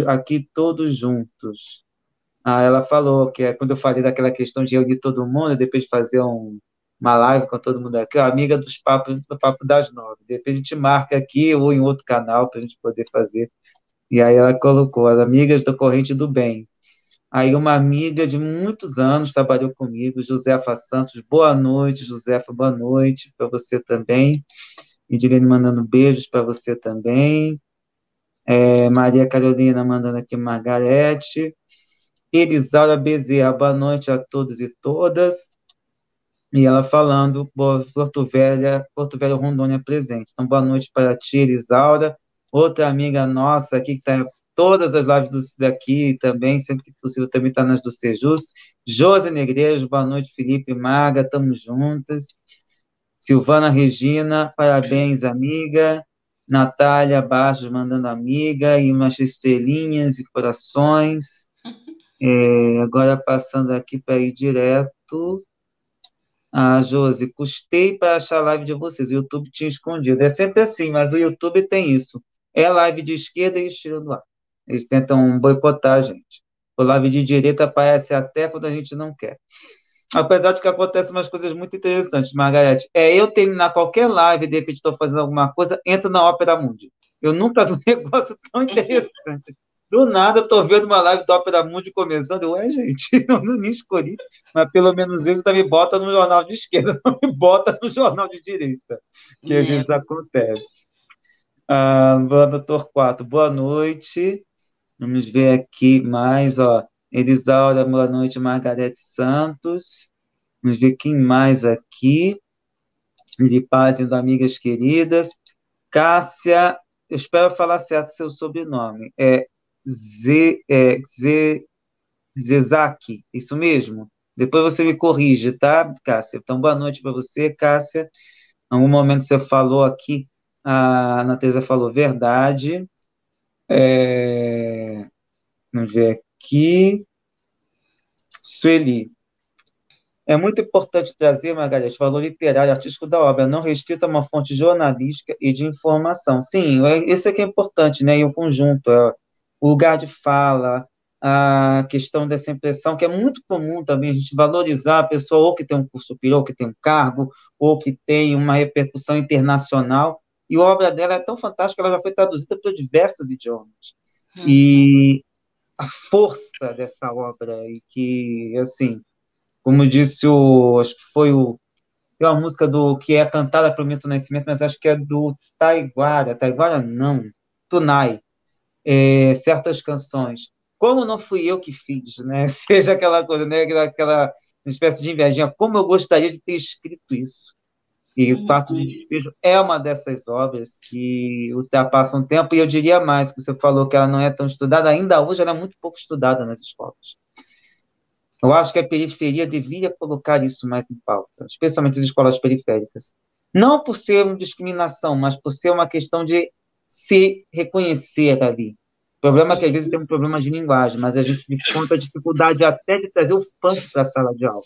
aqui todos juntos. Ela falou que quando eu falei daquela questão de reunir todo mundo, depois de fazer uma live com todo mundo aqui, ó, amiga dos papos, do Papo das 9. De repente a gente marca aqui ou em outro canal para a gente poder fazer. E aí ela colocou, as amigas da Corrente do Bem. Aí uma amiga de muitos anos trabalhou comigo, Josefa Santos. Boa noite, Josefa, boa noite para você também. Edilene mandando beijos para você também. Maria Carolina mandando aqui Margarete. Elisaura Bezerra, boa noite a todos e todas. E ela falando, Porto Velho, Rondônia presente. Então, boa noite para ti, Elisaura. Outra amiga nossa aqui, que está em todas as lives daqui também, sempre que possível, também está nas do Sejus. Josi Negreiros, boa noite, Felipe Maga, estamos juntas. Silvana Regina, parabéns, amiga. Natália Bastos mandando amiga, e umas estrelinhas e corações. Agora passando aqui para ir direto. Josi, custei para achar a live de vocês. O YouTube tinha escondido. É sempre assim, mas o YouTube tem isso. É live de esquerda e estilo do lado. Eles tentam boicotar a gente. O live de direita aparece até quando a gente não quer. Apesar de que acontecem umas coisas muito interessantes, Margarete. Eu terminar qualquer live, de repente estou fazendo alguma coisa, entra na Opera Mundi. Eu nunca vi um negócio tão interessante. Do nada, estou vendo uma live da Opera Mundi começando. Gente, eu não nem escolhi, mas pelo menos eles me bota no jornal de esquerda, não me bota no jornal de direita, que às Né? vezes acontece. Doutor 4, boa noite. Vamos ver aqui mais, ó. Elisaura, boa noite, Margarete Santos. Vamos ver quem mais aqui. De paz, indo amigas queridas. Cássia, eu espero falar certo seu sobrenome. Zezaki, isso mesmo? Depois você me corrige, tá, Cássia? Então, boa noite para você, Cássia. Em algum momento você falou aqui, a Ana Teresa falou verdade. Vamos ver aqui. Sueli, é muito importante trazer, Margarete, valor literário, artístico da obra, não restrita a uma fonte jornalística e de informação. Sim, esse é que é importante, né? E o conjunto, o lugar de fala, a questão dessa impressão, que é muito comum também a gente valorizar a pessoa ou que tem um curso superior, ou que tem um cargo, ou que tem uma repercussão internacional, e a obra dela é tão fantástica, ela já foi traduzida para diversos idiomas. E a força dessa obra, e que, assim, como disse acho que foi tem uma música que é cantada pelo Milton Nascimento, mas acho que é do Taiguara não, Tunai, certas canções. Como não fui eu que fiz, né? Seja aquela coisa, né? Aquela uma espécie de invejinha, como eu gostaria de ter escrito isso. E o Quarto de Despejo é uma dessas obras que ultrapassam o tempo, e eu diria mais, que você falou que ela não é tão estudada, ainda hoje ela é muito pouco estudada nas escolas. Eu acho que a periferia deveria colocar isso mais em pauta, especialmente as escolas periféricas. Não por ser uma discriminação, mas por ser uma questão de se reconhecer ali. O problema é que às vezes tem um problema de linguagem, mas a gente encontra a dificuldade até de trazer o funk para a sala de aula.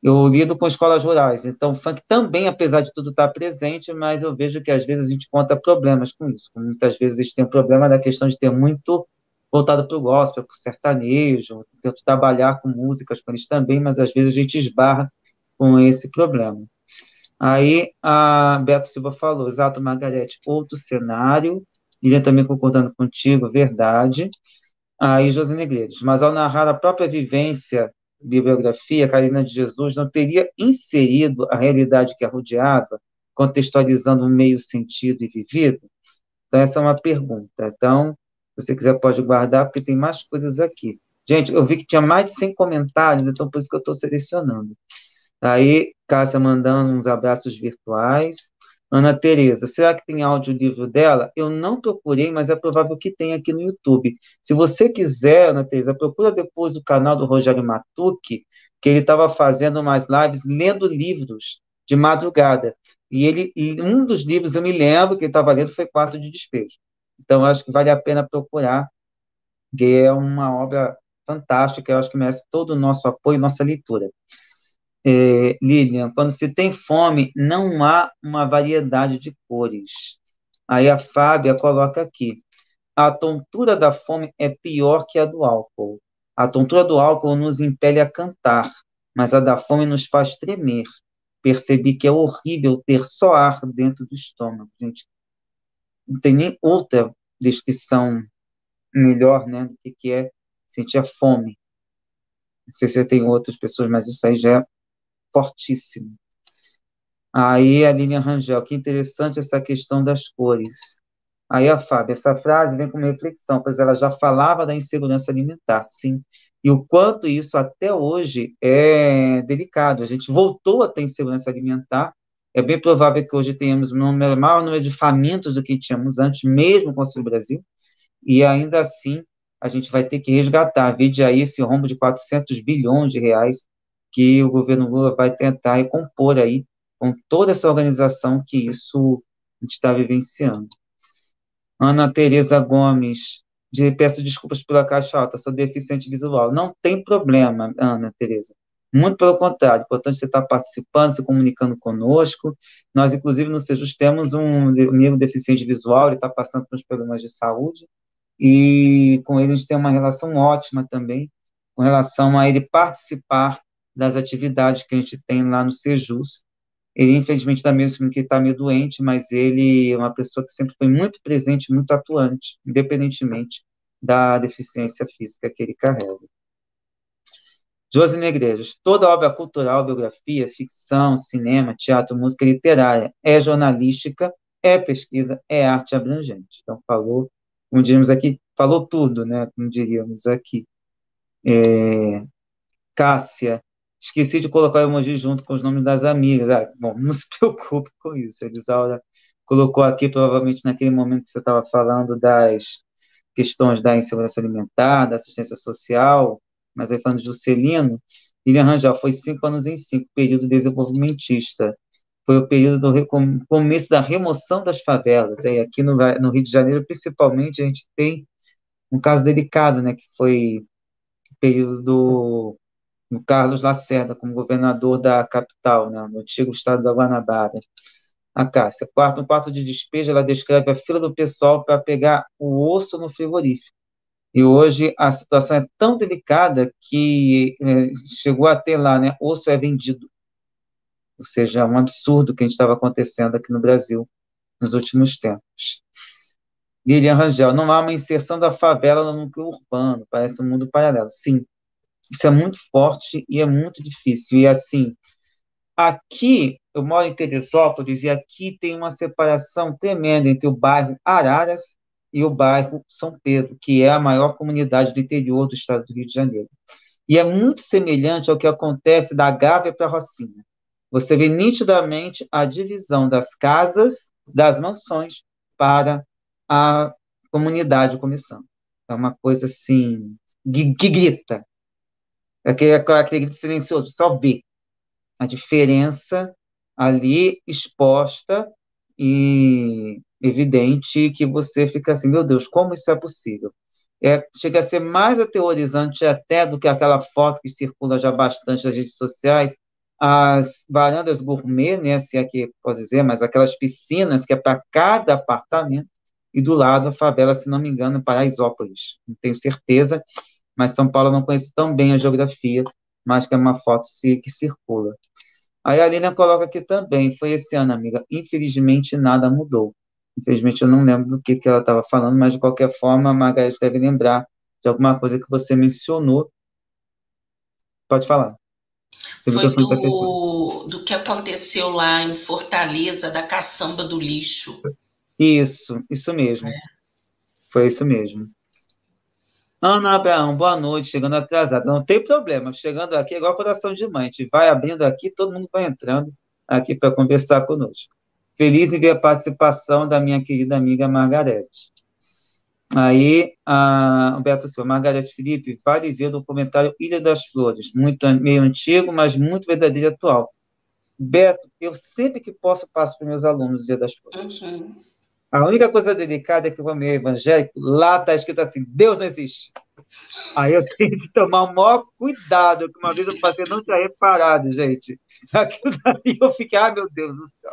Eu lido com escolas rurais, então o funk também, apesar de tudo, está presente, mas eu vejo que às vezes a gente encontra problemas com isso. Muitas vezes a gente tem um problema da questão de ter muito voltado para o gospel, para o sertanejo, tento trabalhar com músicas com eles também, mas às vezes a gente esbarra com esse problema. Aí a Beto Silva falou, exato, Margarete, outro cenário, iria também concordando contigo, verdade. Aí José Negreiros, mas ao narrar a própria vivência, bibliografia, Carolina de Jesus não teria inserido a realidade que a rodeava, contextualizando um meio sentido e vivido? Então, essa é uma pergunta. Então, se você quiser, pode guardar, porque tem mais coisas aqui. Gente, eu vi que tinha mais de 100 comentários, então por isso que eu estou selecionando. Aí, Cássia mandando uns abraços virtuais. Ana Tereza, será que tem audiolivro dela? Eu não procurei, mas é provável que tenha aqui no YouTube. Se você quiser, Ana Tereza, procura depois o canal do Rogério Matucci, que ele estava fazendo umas lives lendo livros de madrugada. E um dos livros, eu me lembro que ele estava lendo, foi Quarto de Despejo. Então, acho que vale a pena procurar, que é uma obra fantástica, eu acho que merece todo o nosso apoio e nossa leitura. Lilian, quando se tem fome, não há uma variedade de cores. Aí a Fábia coloca aqui: a tontura da fome é pior que a do álcool. A tontura do álcool nos impele a cantar, mas a da fome nos faz tremer. Percebi que é horrível ter só ar dentro do estômago. Gente, não tem nem outra descrição melhor, né, do que é sentir a fome. Não sei se tem outras pessoas, mas isso aí já é fortíssimo. Aí a Lilian Rangel, que interessante essa questão das cores. Aí a Fábio, essa frase vem com uma reflexão, pois ela já falava da insegurança alimentar, sim. E o quanto isso até hoje é delicado. A gente voltou a ter insegurança alimentar. É bem provável que hoje tenhamos um maior número de famintos do que tínhamos antes, mesmo com o Auxílio Brasil. E ainda assim, a gente vai ter que resgatar. Vide aí esse rombo de 400 bilhões de reais que o governo Lula vai tentar recompor aí com toda essa organização que isso a gente está vivenciando. Ana Tereza Gomes, peço desculpas pela caixa alta, sou deficiente visual. Não tem problema, Ana Tereza. Muito pelo contrário, é importante você estar participando, se comunicando conosco. Nós, inclusive, no Sejus temos um amigo deficiente visual, ele está passando por uns problemas de saúde, e com ele a gente tem uma relação ótima também, com relação a ele participar das atividades que a gente tem lá no Sejus. Ele, infelizmente, está mesmo que está meio doente, mas ele é uma pessoa que sempre foi muito presente, muito atuante, independentemente da deficiência física que ele carrega. Josi Negreiros, toda obra cultural, biografia, ficção, cinema, teatro, música literária é jornalística, é pesquisa, é arte abrangente. Então, falou, como diríamos aqui, falou tudo, né? Como diríamos aqui. Cássia, esqueci de colocar o emoji junto com os nomes das amigas. Bom, não se preocupe com isso. A Elisaura colocou aqui, provavelmente naquele momento que você estava falando das questões da insegurança alimentar, da assistência social, mas aí falando de Juscelino, Lilian Rangel, foi 5 anos em 5, período desenvolvimentista. Foi o período do começo da remoção das favelas. E aqui no Rio de Janeiro, principalmente, a gente tem um caso delicado, né, que foi o período do Carlos Lacerda como governador da capital, né, no antigo estado da Guanabara. A Cássia, no quarto de despejo, ela descreve a fila do pessoal para pegar o osso no frigorífico. E hoje a situação é tão delicada que chegou a ter lá, né, osso é vendido. Ou seja, um absurdo que a gente estava acontecendo aqui no Brasil nos últimos tempos. Lilian Rangel, não há uma inserção da favela no núcleo urbano, parece um mundo paralelo. Sim, isso é muito forte e é muito difícil. E assim, aqui, eu moro em Teresópolis, e aqui tem uma separação tremenda entre o bairro Araras e o bairro São Pedro, que é a maior comunidade do interior do estado do Rio de Janeiro. E é muito semelhante ao que acontece da Gávea para a Rocinha. Você vê nitidamente a divisão das casas, das mansões, para a comunidade começando. É uma coisa assim, que grita, aquele grito silencioso, só vê a diferença ali exposta e evidente que você fica assim, meu Deus, como isso é possível? Chega a ser mais aterrorizante até do que aquela foto que circula já bastante nas redes sociais, as varandas gourmet, né, se é que pode dizer, mas aquelas piscinas que é para cada apartamento, e do lado a favela, se não me engano, Paraisópolis. Não tenho certeza, mas São Paulo eu não conheço tão bem a geografia, mas que é uma foto que circula. Aí a Lilian coloca aqui também, foi esse ano, amiga. Infelizmente nada mudou. Infelizmente eu não lembro do que ela estava falando, mas de qualquer forma a Margareth deve lembrar de alguma coisa que você mencionou. Pode falar. Seu Foi microfone está fechado. do que aconteceu lá em Fortaleza, da caçamba do lixo. Isso mesmo. Foi isso mesmo. Ana Abraão, boa noite, chegando atrasada. Não tem problema, chegando aqui é igual coração de mãe. A gente vai abrindo aqui, todo mundo vai entrando aqui para conversar conosco. Feliz em ver a participação da minha querida amiga Margarete. Aí, o Beto Silva, Margarete Felipe, vale ver o documentário Ilha das Flores, meio antigo, mas muito verdadeiro e atual. Beto, eu sempre que posso passo para os meus alunos Ilha das Flores. Uhum. A única coisa delicada é que o meu evangélico, lá está escrito assim, Deus não existe. Aí eu tenho que tomar o maior cuidado, que uma vez eu passei, não tinha reparado, gente. Aquilo ali eu fiquei, meu Deus do céu.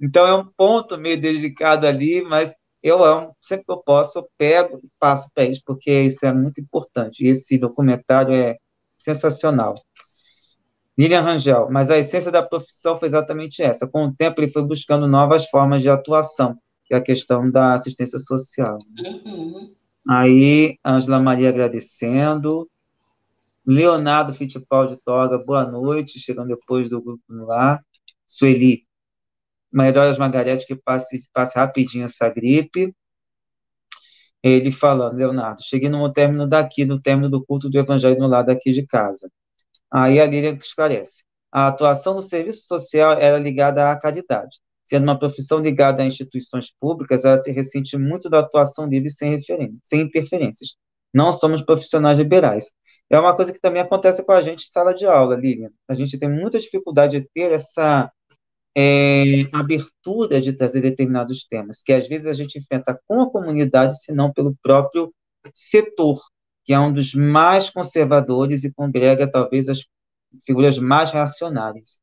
Então é um ponto meio delicado ali, mas eu amo, sempre que eu posso, eu pego e passo para eles, porque isso é muito importante. E esse documentário é sensacional. Lilian Rangel, mas a essência da profissão foi exatamente essa. Com o tempo, ele foi buscando novas formas de atuação, que é a questão da assistência social. Uhum. Aí, Ângela Maria agradecendo. Leonardo Fittipaldi Toga, boa noite, chegando depois do grupo no ar. Sueli, melhoras Margarete, que passe rapidinho essa gripe. Ele falando, Leonardo, cheguei no término daqui, no término do culto do Evangelho no lado aqui de casa. Aí a Lília esclarece. A atuação do serviço social era ligada à caridade. Sendo uma profissão ligada a instituições públicas, ela se ressente muito da atuação livre sem interferências. Não somos profissionais liberais. É uma coisa que também acontece com a gente em sala de aula, Lilian. A gente tem muita dificuldade de ter essa abertura de trazer determinados temas, que às vezes a gente enfrenta com a comunidade, se não pelo próprio setor, que é um dos mais conservadores e congrega talvez as figuras mais reacionárias.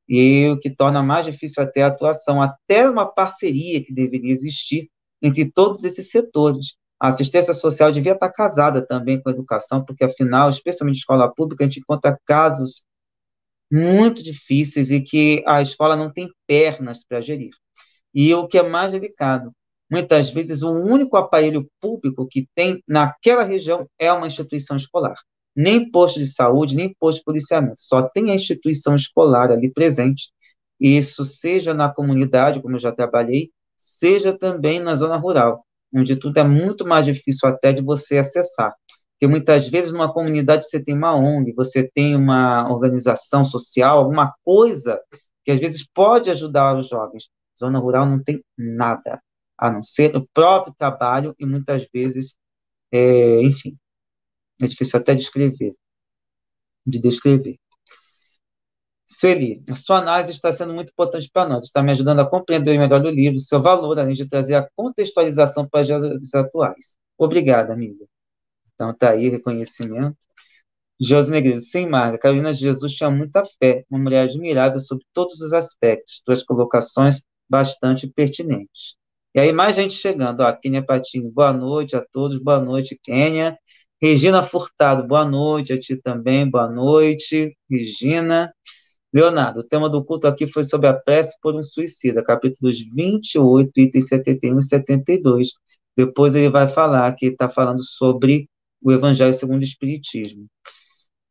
E o que torna mais difícil até a atuação, até uma parceria que deveria existir entre todos esses setores. A assistência social devia estar casada também com a educação, porque, afinal, especialmente em escola pública, a gente encontra casos muito difíceis e que a escola não tem pernas para gerir. E o que é mais delicado, muitas vezes o único aparelho público que tem naquela região é uma instituição escolar. Nem posto de saúde, nem posto de policiamento, só tem a instituição escolar ali presente. Isso seja na comunidade, como eu já trabalhei, seja também na zona rural, onde tudo é muito mais difícil até de você acessar. Porque muitas vezes numa comunidade você tem uma ONG, você tem uma organização social, alguma coisa que às vezes pode ajudar os jovens. Zona rural não tem nada, a não ser o próprio trabalho e muitas vezes, enfim, é difícil até de descrever. Sueli, a sua análise está sendo muito importante para nós, está me ajudando a compreender melhor o livro, seu valor, além de trazer a contextualização para os dias atuais. Obrigada, amiga. Então, está aí o reconhecimento. Josi Negreiros, sim, Marga, Carolina de Jesus tinha muita fé, uma mulher admirável sobre todos os aspectos, tuas colocações bastante pertinentes. E aí, mais gente chegando, ó, Kênia Patini, boa noite a todos, boa noite, Kênia. Regina Furtado, boa noite, a ti também, boa noite, Regina. Leonardo, o tema do culto aqui foi sobre a prece por um suicida, capítulos 28, itens 71 e 72. Depois ele vai falar que está falando sobre o Evangelho segundo o Espiritismo.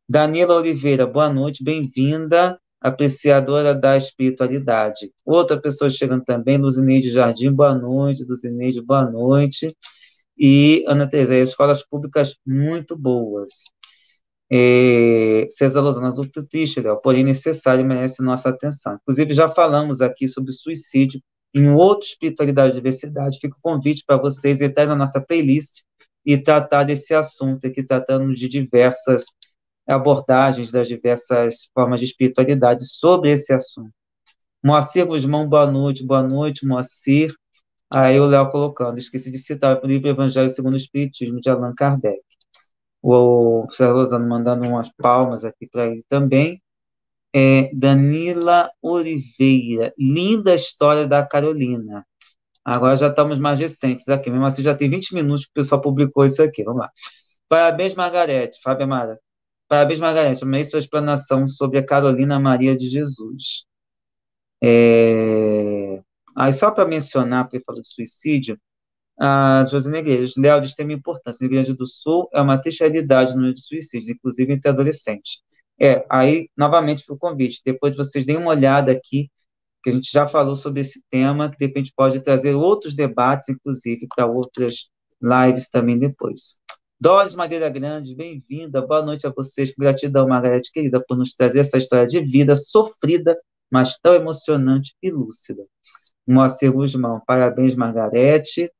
Daniela Oliveira, boa noite, bem-vinda, apreciadora da espiritualidade. Outra pessoa chegando também, Luzineide Jardim, boa noite, Luzineide, boa noite. E Ana Teresa, escolas públicas muito boas. César Lozano, assunto triste, Léo, porém necessário e merece nossa atenção. Inclusive, já falamos aqui sobre suicídio em outra espiritualidade e diversidade. Fica o convite para vocês entrarem na nossa playlist e tratar desse assunto aqui, tratando de diversas abordagens das diversas formas de espiritualidade sobre esse assunto. Moacir Guzmão, boa noite, Moacir. Aí o Léo colocando, esqueci de citar o livro Evangelho segundo o Espiritismo, de Allan Kardec. O César Lozano mandando umas palmas aqui para ele também. Danila Oliveira, linda história da Carolina. Agora já estamos mais recentes aqui, mesmo assim já tem 20 minutos que o pessoal publicou isso aqui. Vamos lá. Parabéns, Margarete, Fábio Amara. Parabéns, Margarete. Amei sua explanação sobre a Carolina Maria de Jesus. Aí, só para mencionar, porque falou de suicídio, a José Negreiros, Léo, de extrema importância. No Rio Grande do Sul é uma triste realidade no número de suicídios, inclusive entre adolescentes. Aí, novamente, foi o convite. Depois vocês deem uma olhada aqui, que a gente já falou sobre esse tema, que de repente pode trazer outros debates, inclusive, para outras lives também depois. Doris Madeira Grande, bem-vinda, boa noite a vocês, gratidão, Margarete, querida, por nos trazer essa história de vida sofrida, mas tão emocionante e lúcida. Moacir Guzmão, parabéns, Margarete.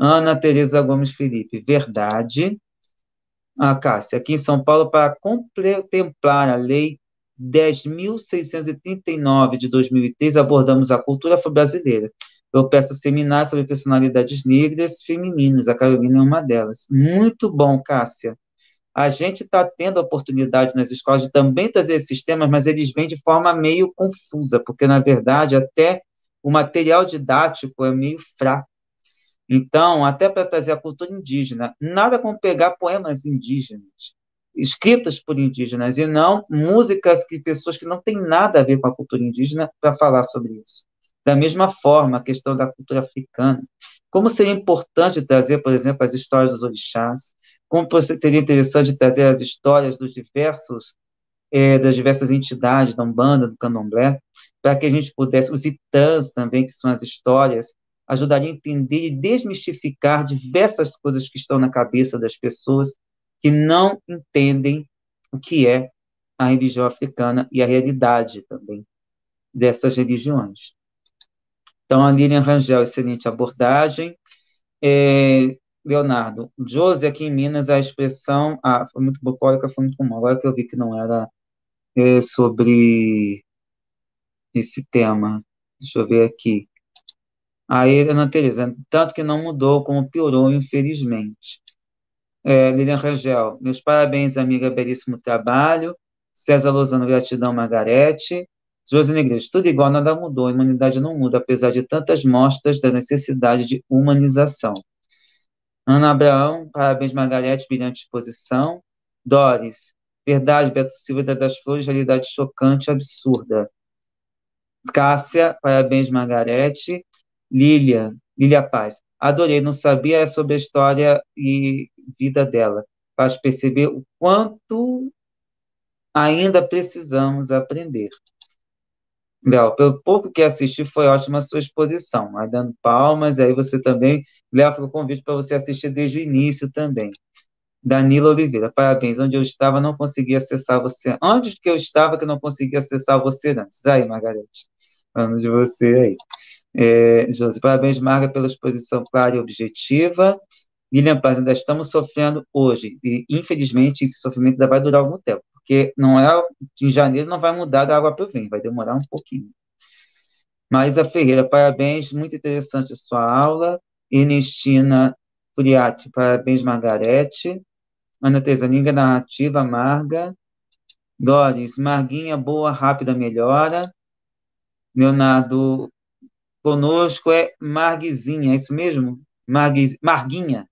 Ana Tereza Gomes Felipe, verdade. Cássia, aqui em São Paulo, para contemplar a Lei 10.639 de 2003, abordamos a cultura afro-brasileira. Eu peço seminário sobre personalidades negras femininas, a Carolina é uma delas. Muito bom, Cássia. A gente está tendo a oportunidade nas escolas de também trazer esses temas, mas eles vêm de forma meio confusa, porque, na verdade, até o material didático é meio fraco. Então, até para trazer a cultura indígena, nada como pegar poemas indígenas, escritos por indígenas, e não músicas que pessoas que não têm nada a ver com a cultura indígena para falar sobre isso. Da mesma forma, a questão da cultura africana. Como seria importante trazer, por exemplo, as histórias dos orixás, como seria interessante trazer as histórias das diversas entidades da Umbanda, do Candomblé, para que a gente pudesse, os itãs também, que são as histórias, ajudaria a entender e desmistificar diversas coisas que estão na cabeça das pessoas que não entendem o que é a religião africana e a realidade também dessas religiões. Então, a Lilian Rangel, excelente abordagem. Leonardo, Josi, aqui em Minas, a expressão, foi muito bucólica, foi muito comum. Agora que eu vi que não era sobre esse tema. Deixa eu ver aqui. Aí, Ana Tereza, tanto que não mudou, como piorou, infelizmente. Lilian Rangel, meus parabéns, amiga, belíssimo trabalho. César Lozano, gratidão, Margarete. Josi Negreiros, tudo igual, nada mudou, a humanidade não muda, apesar de tantas mostras da necessidade de humanização. Ana Abraão, parabéns, Margarete, brilhante exposição. Doris, verdade, Beto Silva das Flores, realidade chocante, absurda. Cássia, parabéns, Margarete. Lília Paz, adorei, não sabia sobre a história e vida dela. Faz perceber o quanto ainda precisamos aprender. Léo, pelo pouco que assisti, foi ótima a sua exposição. Aí dando palmas, aí você também, Léo, fica o convite para você assistir desde o início também. Danila Oliveira, parabéns. Onde eu estava, não consegui acessar você. Onde que eu estava que não conseguia acessar você antes? Aí, Margarete, falando de você aí. Josi, parabéns, Marga, pela exposição clara e objetiva. Lilian Paz, ainda estamos sofrendo hoje, e infelizmente esse sofrimento ainda vai durar algum tempo, porque não é em janeiro não vai mudar da água para o vinho, vai demorar um pouquinho. Maísa Ferreira, parabéns, muito interessante a sua aula. Ernestina Furiati, parabéns, Margarete. Ana Teresa, linda narrativa, Marga. Doris, Marguinha, boa, rápida melhora. Leonardo, conosco é Marguizinha, é isso mesmo? Marguinha.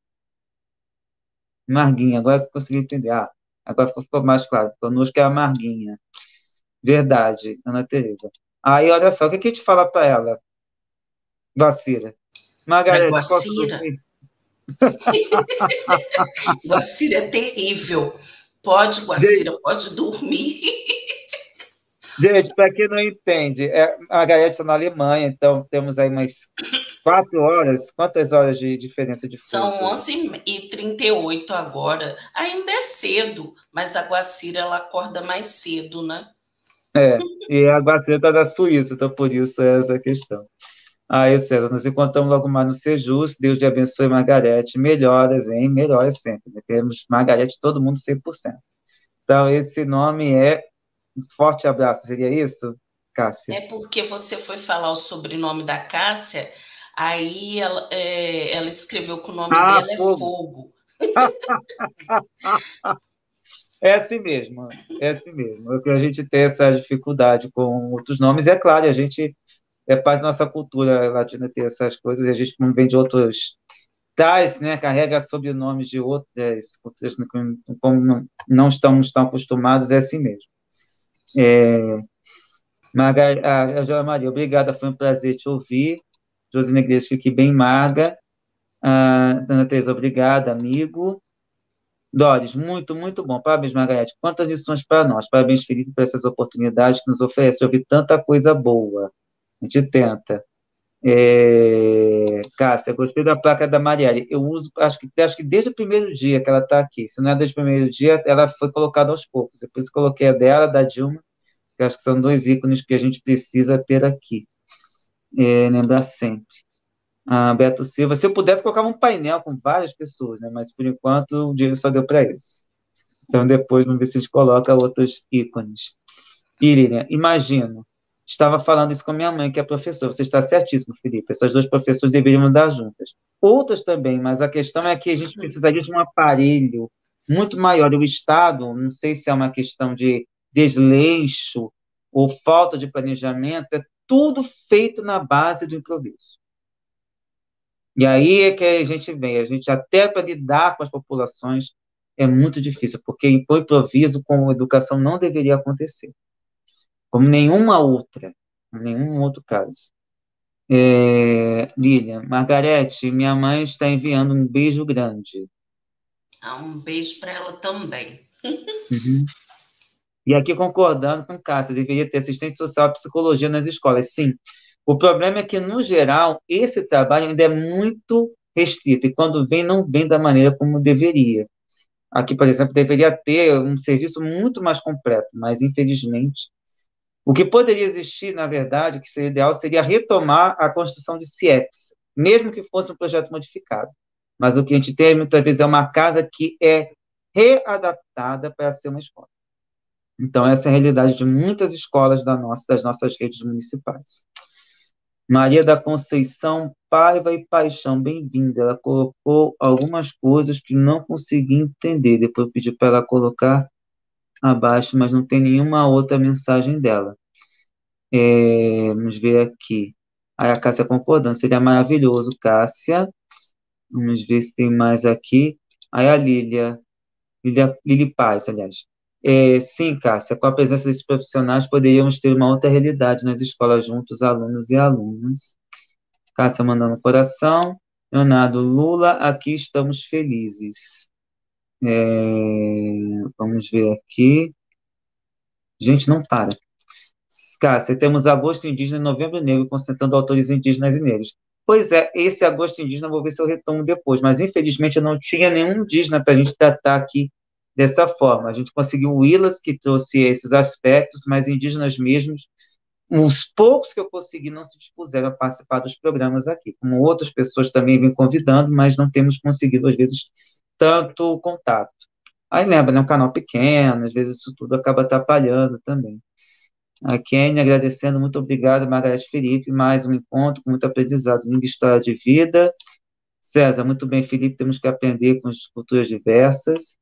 Marguinha, agora que eu consegui entender. Agora ficou mais claro. Conosco é a Marguinha. Verdade, Ana Teresa. Aí, olha só, o que a gente fala para ela? Guacira. Margarete, posso Guacira. dormir? Guacira é terrível. Pode, Guacira, pode dormir. Gente, para quem não entende, a Margarete está na Alemanha, então temos aí umas 4 horas? Quantas horas de diferença de São fuso? 11h38 agora. Ainda é cedo, mas a Guacira ela acorda mais cedo, né? E a Guaceta da Suíça, então por isso é essa questão. Aí, César, nos encontramos logo mais no Sejus. Deus te abençoe, Margarete. Melhoras, hein? Melhoras sempre. Né? Temos Margarete, todo mundo 100%. Então, esse nome é um forte abraço. Seria isso, Cássia? É porque você foi falar o sobrenome da Cássia, aí ela escreveu que o nome Ah, dela é fogo. Fogo. É assim mesmo. É assim mesmo. É que a gente tem essa dificuldade com outros nomes. É claro, a gente é parte da nossa cultura latina ter essas coisas. E a gente não vem de outros tais, né? Carrega sobrenomes de outras culturas, né, como não estamos tão acostumados. É assim mesmo. Angela Maria, obrigada, foi um prazer te ouvir. Josina Iglesias, fique bem maga. Ana Teresa, obrigada, amigo. Doris, muito, muito bom. Parabéns, Margarete. Quantas lições para nós. Parabéns, Felipe, por essas oportunidades que nos oferece. Ouvir tanta coisa boa. A gente tenta. Cássia, gostei da placa da Marielle. Eu uso, acho que desde o primeiro dia que ela está aqui. Se não é desde o primeiro dia, ela foi colocada aos poucos. Depois eu coloquei a dela, da Dilma, que acho que são dois ícones que a gente precisa ter aqui. Lembrar sempre. Beto Silva, se eu pudesse, colocava um painel com várias pessoas, né? Mas por enquanto o dinheiro só deu para isso. Então depois vamos ver se a gente coloca outros ícones. Lilian, imagino. Estava falando isso com minha mãe, que é professora. Você está certíssimo, Felipe. Essas duas professoras deveriam andar juntas. Outras também, mas a questão é que a gente precisaria de um aparelho muito maior. E o Estado, não sei se é uma questão de desleixo ou falta de planejamento, é tudo feito na base do improviso. E aí é que a gente vem, a gente até para lidar com as populações é muito difícil, porque o improviso com a educação não deveria acontecer, como nenhuma outra, em nenhum outro caso. Lilian, Margarete, minha mãe está enviando um beijo grande. Um beijo para ela também. Uhum. E aqui concordando com Cássia, deveria ter assistente social e psicologia nas escolas. Sim, o problema é que, no geral, esse trabalho ainda é muito restrito, e quando vem, não vem da maneira como deveria. Aqui, por exemplo, deveria ter um serviço muito mais completo, mas infelizmente, o que poderia existir, na verdade, que seria ideal, seria retomar a construção de CIEPs, mesmo que fosse um projeto modificado. Mas o que a gente tem muitas vezes é uma casa que é readaptada para ser uma escola. Então, essa é a realidade de muitas escolas das nossas redes municipais. Maria da Conceição Paiva e Paixão, bem-vinda. Ela colocou algumas coisas que não consegui entender. Depois eu pedi para ela colocar abaixo, mas não tem nenhuma outra mensagem dela. Vamos ver aqui. Aí a Cássia concordando, seria maravilhoso, Cássia. Vamos ver se tem mais aqui. Aí a Lili Paz, aliás. Sim, Cássia, com a presença desses profissionais, poderíamos ter uma outra realidade nas escolas juntos, alunos e alunas. Cássia mandando coração. Leonardo Lula, aqui estamos felizes. Vamos ver aqui. Gente, não para. Cássia, temos agosto indígena e novembro negro, concentrando autores indígenas e negros. Pois é, esse agosto indígena, eu vou ver se eu retomo depois, mas infelizmente eu não tinha nenhum indígena para a gente tratar aqui dessa forma. A gente conseguiu o Willas, que trouxe esses aspectos, mas indígenas mesmos, os poucos que eu consegui não se dispuseram a participar dos programas aqui, como outras pessoas também vêm convidando, mas não temos conseguido, às vezes, tanto contato. Aí lembra, né, um canal pequeno, às vezes isso tudo acaba atrapalhando também. A Kenny agradecendo, muito obrigado, Margareth Felipe, mais um encontro com muito aprendizado, linda história de vida. César, muito bem, Felipe, temos que aprender com as culturas diversas.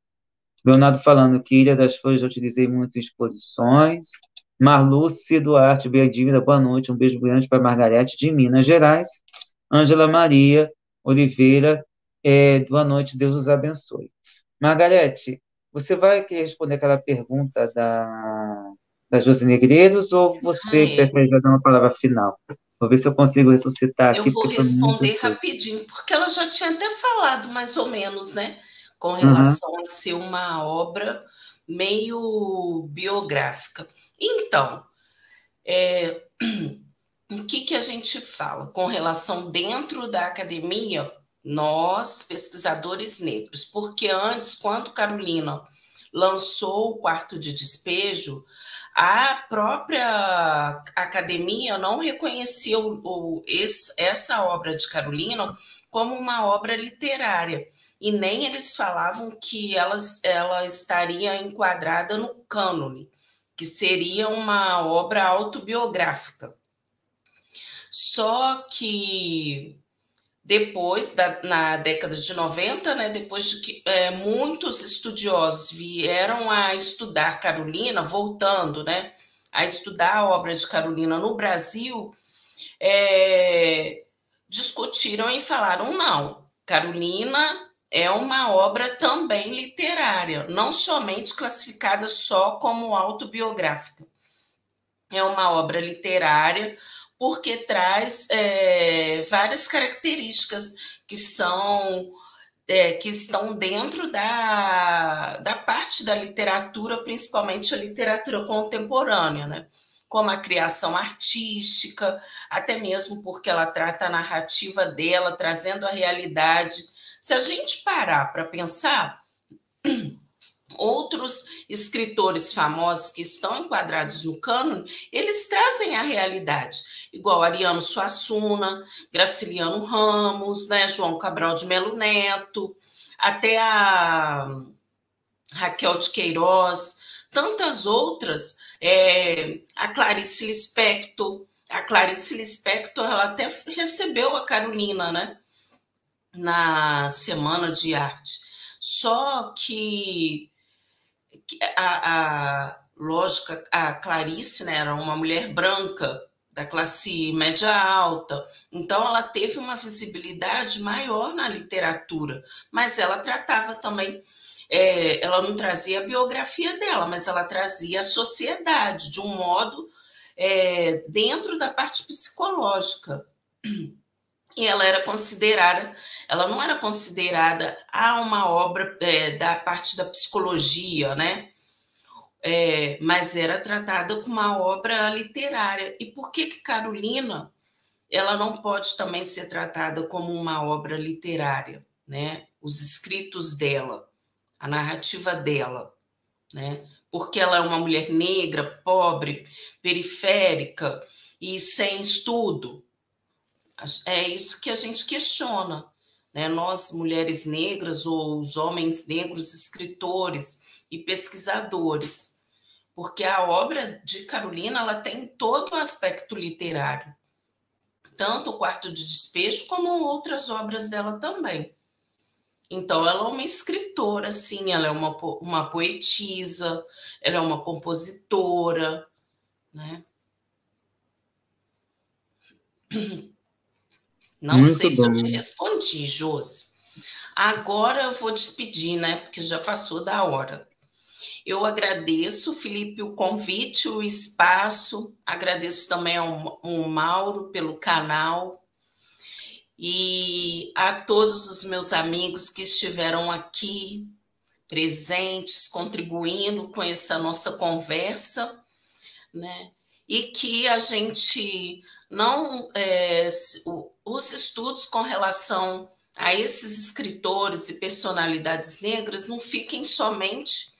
Leonardo falando que Ilha das Flores eu utilizei muito em exposições. Marluce Duarte, bem-vinda, boa noite, um beijo grande para Margarete de Minas Gerais. Ângela Maria Oliveira, boa noite, Deus os abençoe. Margarete, você vai querer responder aquela pergunta da Josi Negreiros ou você É, prefere já dar uma palavra final? Vou ver se eu consigo ressuscitar eu aqui, vou porque foi muita responder coisa. rapidinho, porque ela já tinha até falado mais ou menos, né? Com Uhum. relação a ser uma obra meio biográfica. Então, é, o que a gente fala com relação dentro da academia, nós, pesquisadores negros? Porque antes, quando Carolina lançou o Quarto de Despejo, a própria academia não reconhecia essa obra de Carolina como uma obra literária, e nem eles falavam que ela estaria enquadrada no cânone, que seria uma obra autobiográfica. Só que depois, na década de 90, né, depois de que muitos estudiosos vieram a estudar Carolina, voltando, né, a estudar a obra de Carolina no Brasil, discutiram e falaram, não, Carolina é uma obra também literária, não somente classificada só como autobiográfica. É uma obra literária porque traz várias características que estão dentro da parte da literatura, principalmente a literatura contemporânea, né? Como a criação artística, até mesmo porque ela trata a narrativa dela, trazendo a realidade. Se a gente parar para pensar, outros escritores famosos que estão enquadrados no cânone, eles trazem a realidade, igual Ariano Suassuna, Graciliano Ramos, né, João Cabral de Melo Neto, até a Raquel de Queiroz, tantas outras, a Clarice Lispector. A Clarice Lispector, ela até recebeu a Carolina, né, na Semana de Arte. Só que lógico, a Clarice, né, era uma mulher branca da classe média alta, então ela teve uma visibilidade maior na literatura, mas ela tratava também, ela não trazia a biografia dela, mas ela trazia a sociedade de um modo dentro da parte psicológica. E ela não era considerada uma obra da parte da psicologia, né? Mas era tratada como uma obra literária. E por que Carolina ela não pode também ser tratada como uma obra literária, né? Os escritos dela, a narrativa dela, né? Porque ela é uma mulher negra, pobre, periférica e sem estudo. É isso que a gente questiona, né? Nós, mulheres negras, ou os homens negros, escritores e pesquisadores, porque a obra de Carolina ela tem todo o aspecto literário, tanto o Quarto de Despejo como outras obras dela também. Então, ela é uma escritora, sim, ela é uma poetisa, ela é uma compositora, né? Não Muito sei se eu te bom. respondi, Josi. Agora eu vou despedir, né? Porque já passou da hora. Eu agradeço, Felipe, o convite, o espaço. Agradeço também ao Mauro pelo canal. E a todos os meus amigos que estiveram aqui presentes, contribuindo com essa nossa conversa, né? E que a gente não... os estudos com relação a esses escritores e personalidades negras não fiquem somente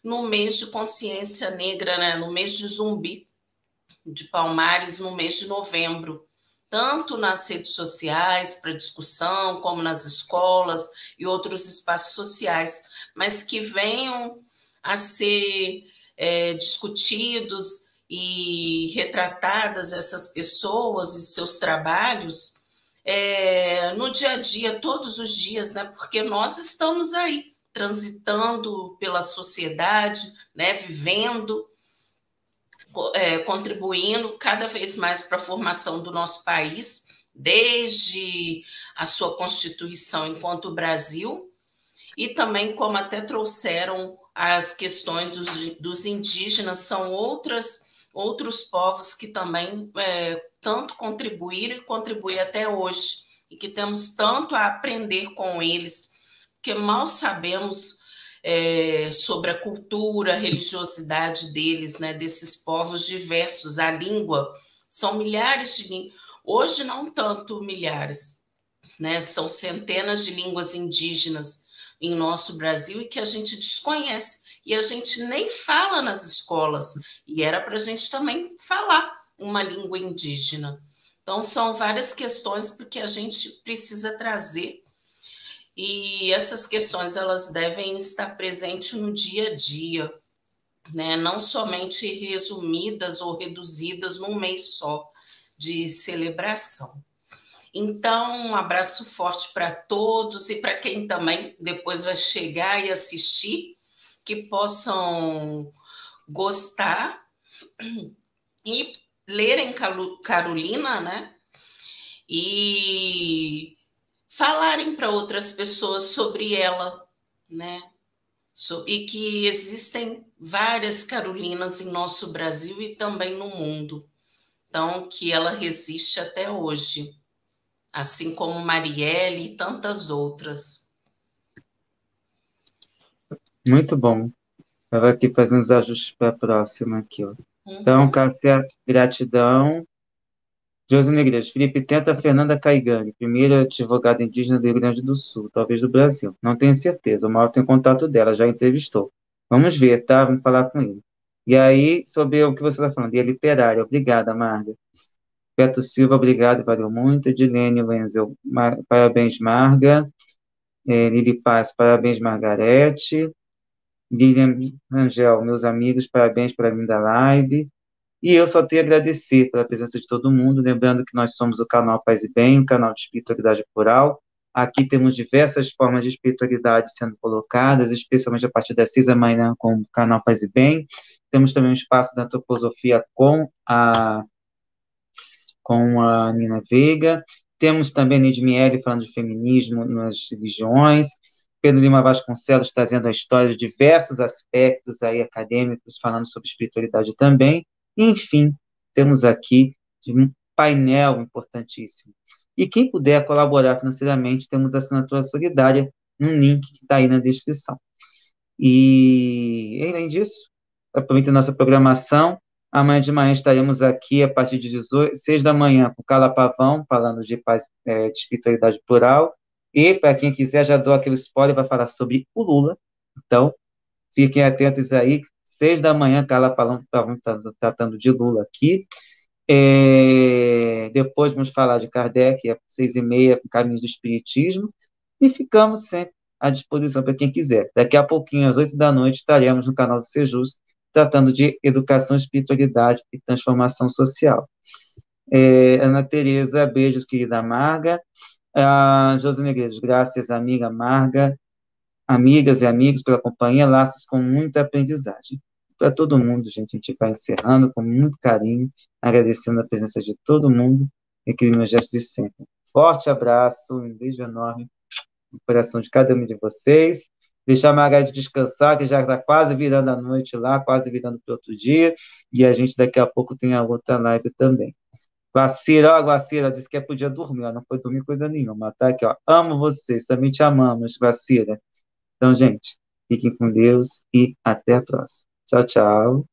no mês de consciência negra, né? No mês de Zumbi de Palmares, no mês de novembro, tanto nas redes sociais para discussão, como nas escolas e outros espaços sociais, mas que venham a ser discutidos e retratadas essas pessoas e seus trabalhos no dia a dia, todos os dias, né? Porque nós estamos aí transitando pela sociedade, né? Vivendo, contribuindo cada vez mais para a formação do nosso país, desde a sua Constituição enquanto Brasil, e também, como até trouxeram, as questões dos indígenas, são outros povos que também tanto contribuíram e contribuem até hoje, e que temos tanto a aprender com eles, porque mal sabemos sobre a cultura, a religiosidade deles, né, desses povos diversos, a língua São milhares de línguas. Hoje, não tanto milhares, né? São centenas de línguas indígenas em nosso Brasil e que a gente desconhece. E a gente nem fala nas escolas. E era para a gente também falar uma língua indígena. Então, são várias questões porque a gente precisa trazer. E essas questões elas devem estar presentes no dia a dia, né? Não somente resumidas ou reduzidas num mês só de celebração. Então, um abraço forte para todos e para quem também depois vai chegar e assistir, que possam gostar e lerem Carolina, né? E falarem para outras pessoas sobre ela, né? E que existem várias Carolinas em nosso Brasil e também no mundo. Então, que ela resiste até hoje, assim como Marielle e tantas outras. Muito bom. Estava aqui fazendo os ajustes para a próxima aqui, ó. Então, Uhum. Cássia, gratidão. Josi Negreiros, Felipe, tenta Fernanda Caigani, primeira advogada indígena do Rio Grande do Sul, talvez do Brasil. Não tenho certeza, o Mauro tem contato dela, já entrevistou. Vamos ver, tá? Vamos falar com ele. E aí, sobre o que você está falando, e a literária. Obrigada, Marga. Beto Silva, obrigado, valeu muito. Edilene Wenzel, parabéns, Marga. Lili Paz, parabéns, Margarete. Lilian Rangel, meus amigos, parabéns pela linda live. E eu só tenho a agradecer pela presença de todo mundo, lembrando que nós somos o canal Paz e Bem, um canal de espiritualidade plural. Aqui temos diversas formas de espiritualidade sendo colocadas, especialmente a partir das 6 da manhã com o canal Paz e Bem. Temos também um espaço da antroposofia com a Nina Veiga. Temos também a Nidmiele falando de feminismo nas religiões. Pedro Lima Vasconcelos trazendo a história de diversos aspectos aí acadêmicos, falando sobre espiritualidade também. Enfim, temos aqui um painel importantíssimo. E quem puder colaborar financeiramente, temos a assinatura solidária no link que está aí na descrição. E, além disso, aproveitando nossa programação, amanhã de manhã estaremos aqui a partir de 6 da manhã com Carla Pavão, falando de paz, de espiritualidade plural. E, para quem quiser, já dou aquele spoiler, vai falar sobre o Lula. Então, fiquem atentos aí. 6 da manhã, Carla Pavão tratando de Lula aqui. Depois vamos falar de Kardec, às 6h30, com Caminhos do Espiritismo. E ficamos sempre à disposição para quem quiser. Daqui a pouquinho, às 8 da noite, estaremos no canal do Sejus, tratando de educação, espiritualidade e transformação social. Ana Tereza, beijos, querida Marga. Josi Negreiros, graças, amiga Marga. Amigas e amigos pela companhia, laços com muita aprendizagem. Para todo mundo, gente, a gente vai encerrando com muito carinho, agradecendo a presença de todo mundo e aquele meu gesto de sempre. Forte abraço, um beijo enorme no coração de cada um de vocês. Deixar a Margarida descansar, que já está quase virando a noite lá, quase virando para outro dia, e a gente daqui a pouco tem a outra live também. Guacira, disse que é podia dormir, ela não foi dormir coisa nenhuma, tá aqui, ó. Amo vocês, também te amamos, Guacira. Então, gente, fiquem com Deus e até a próxima. Tchau, tchau.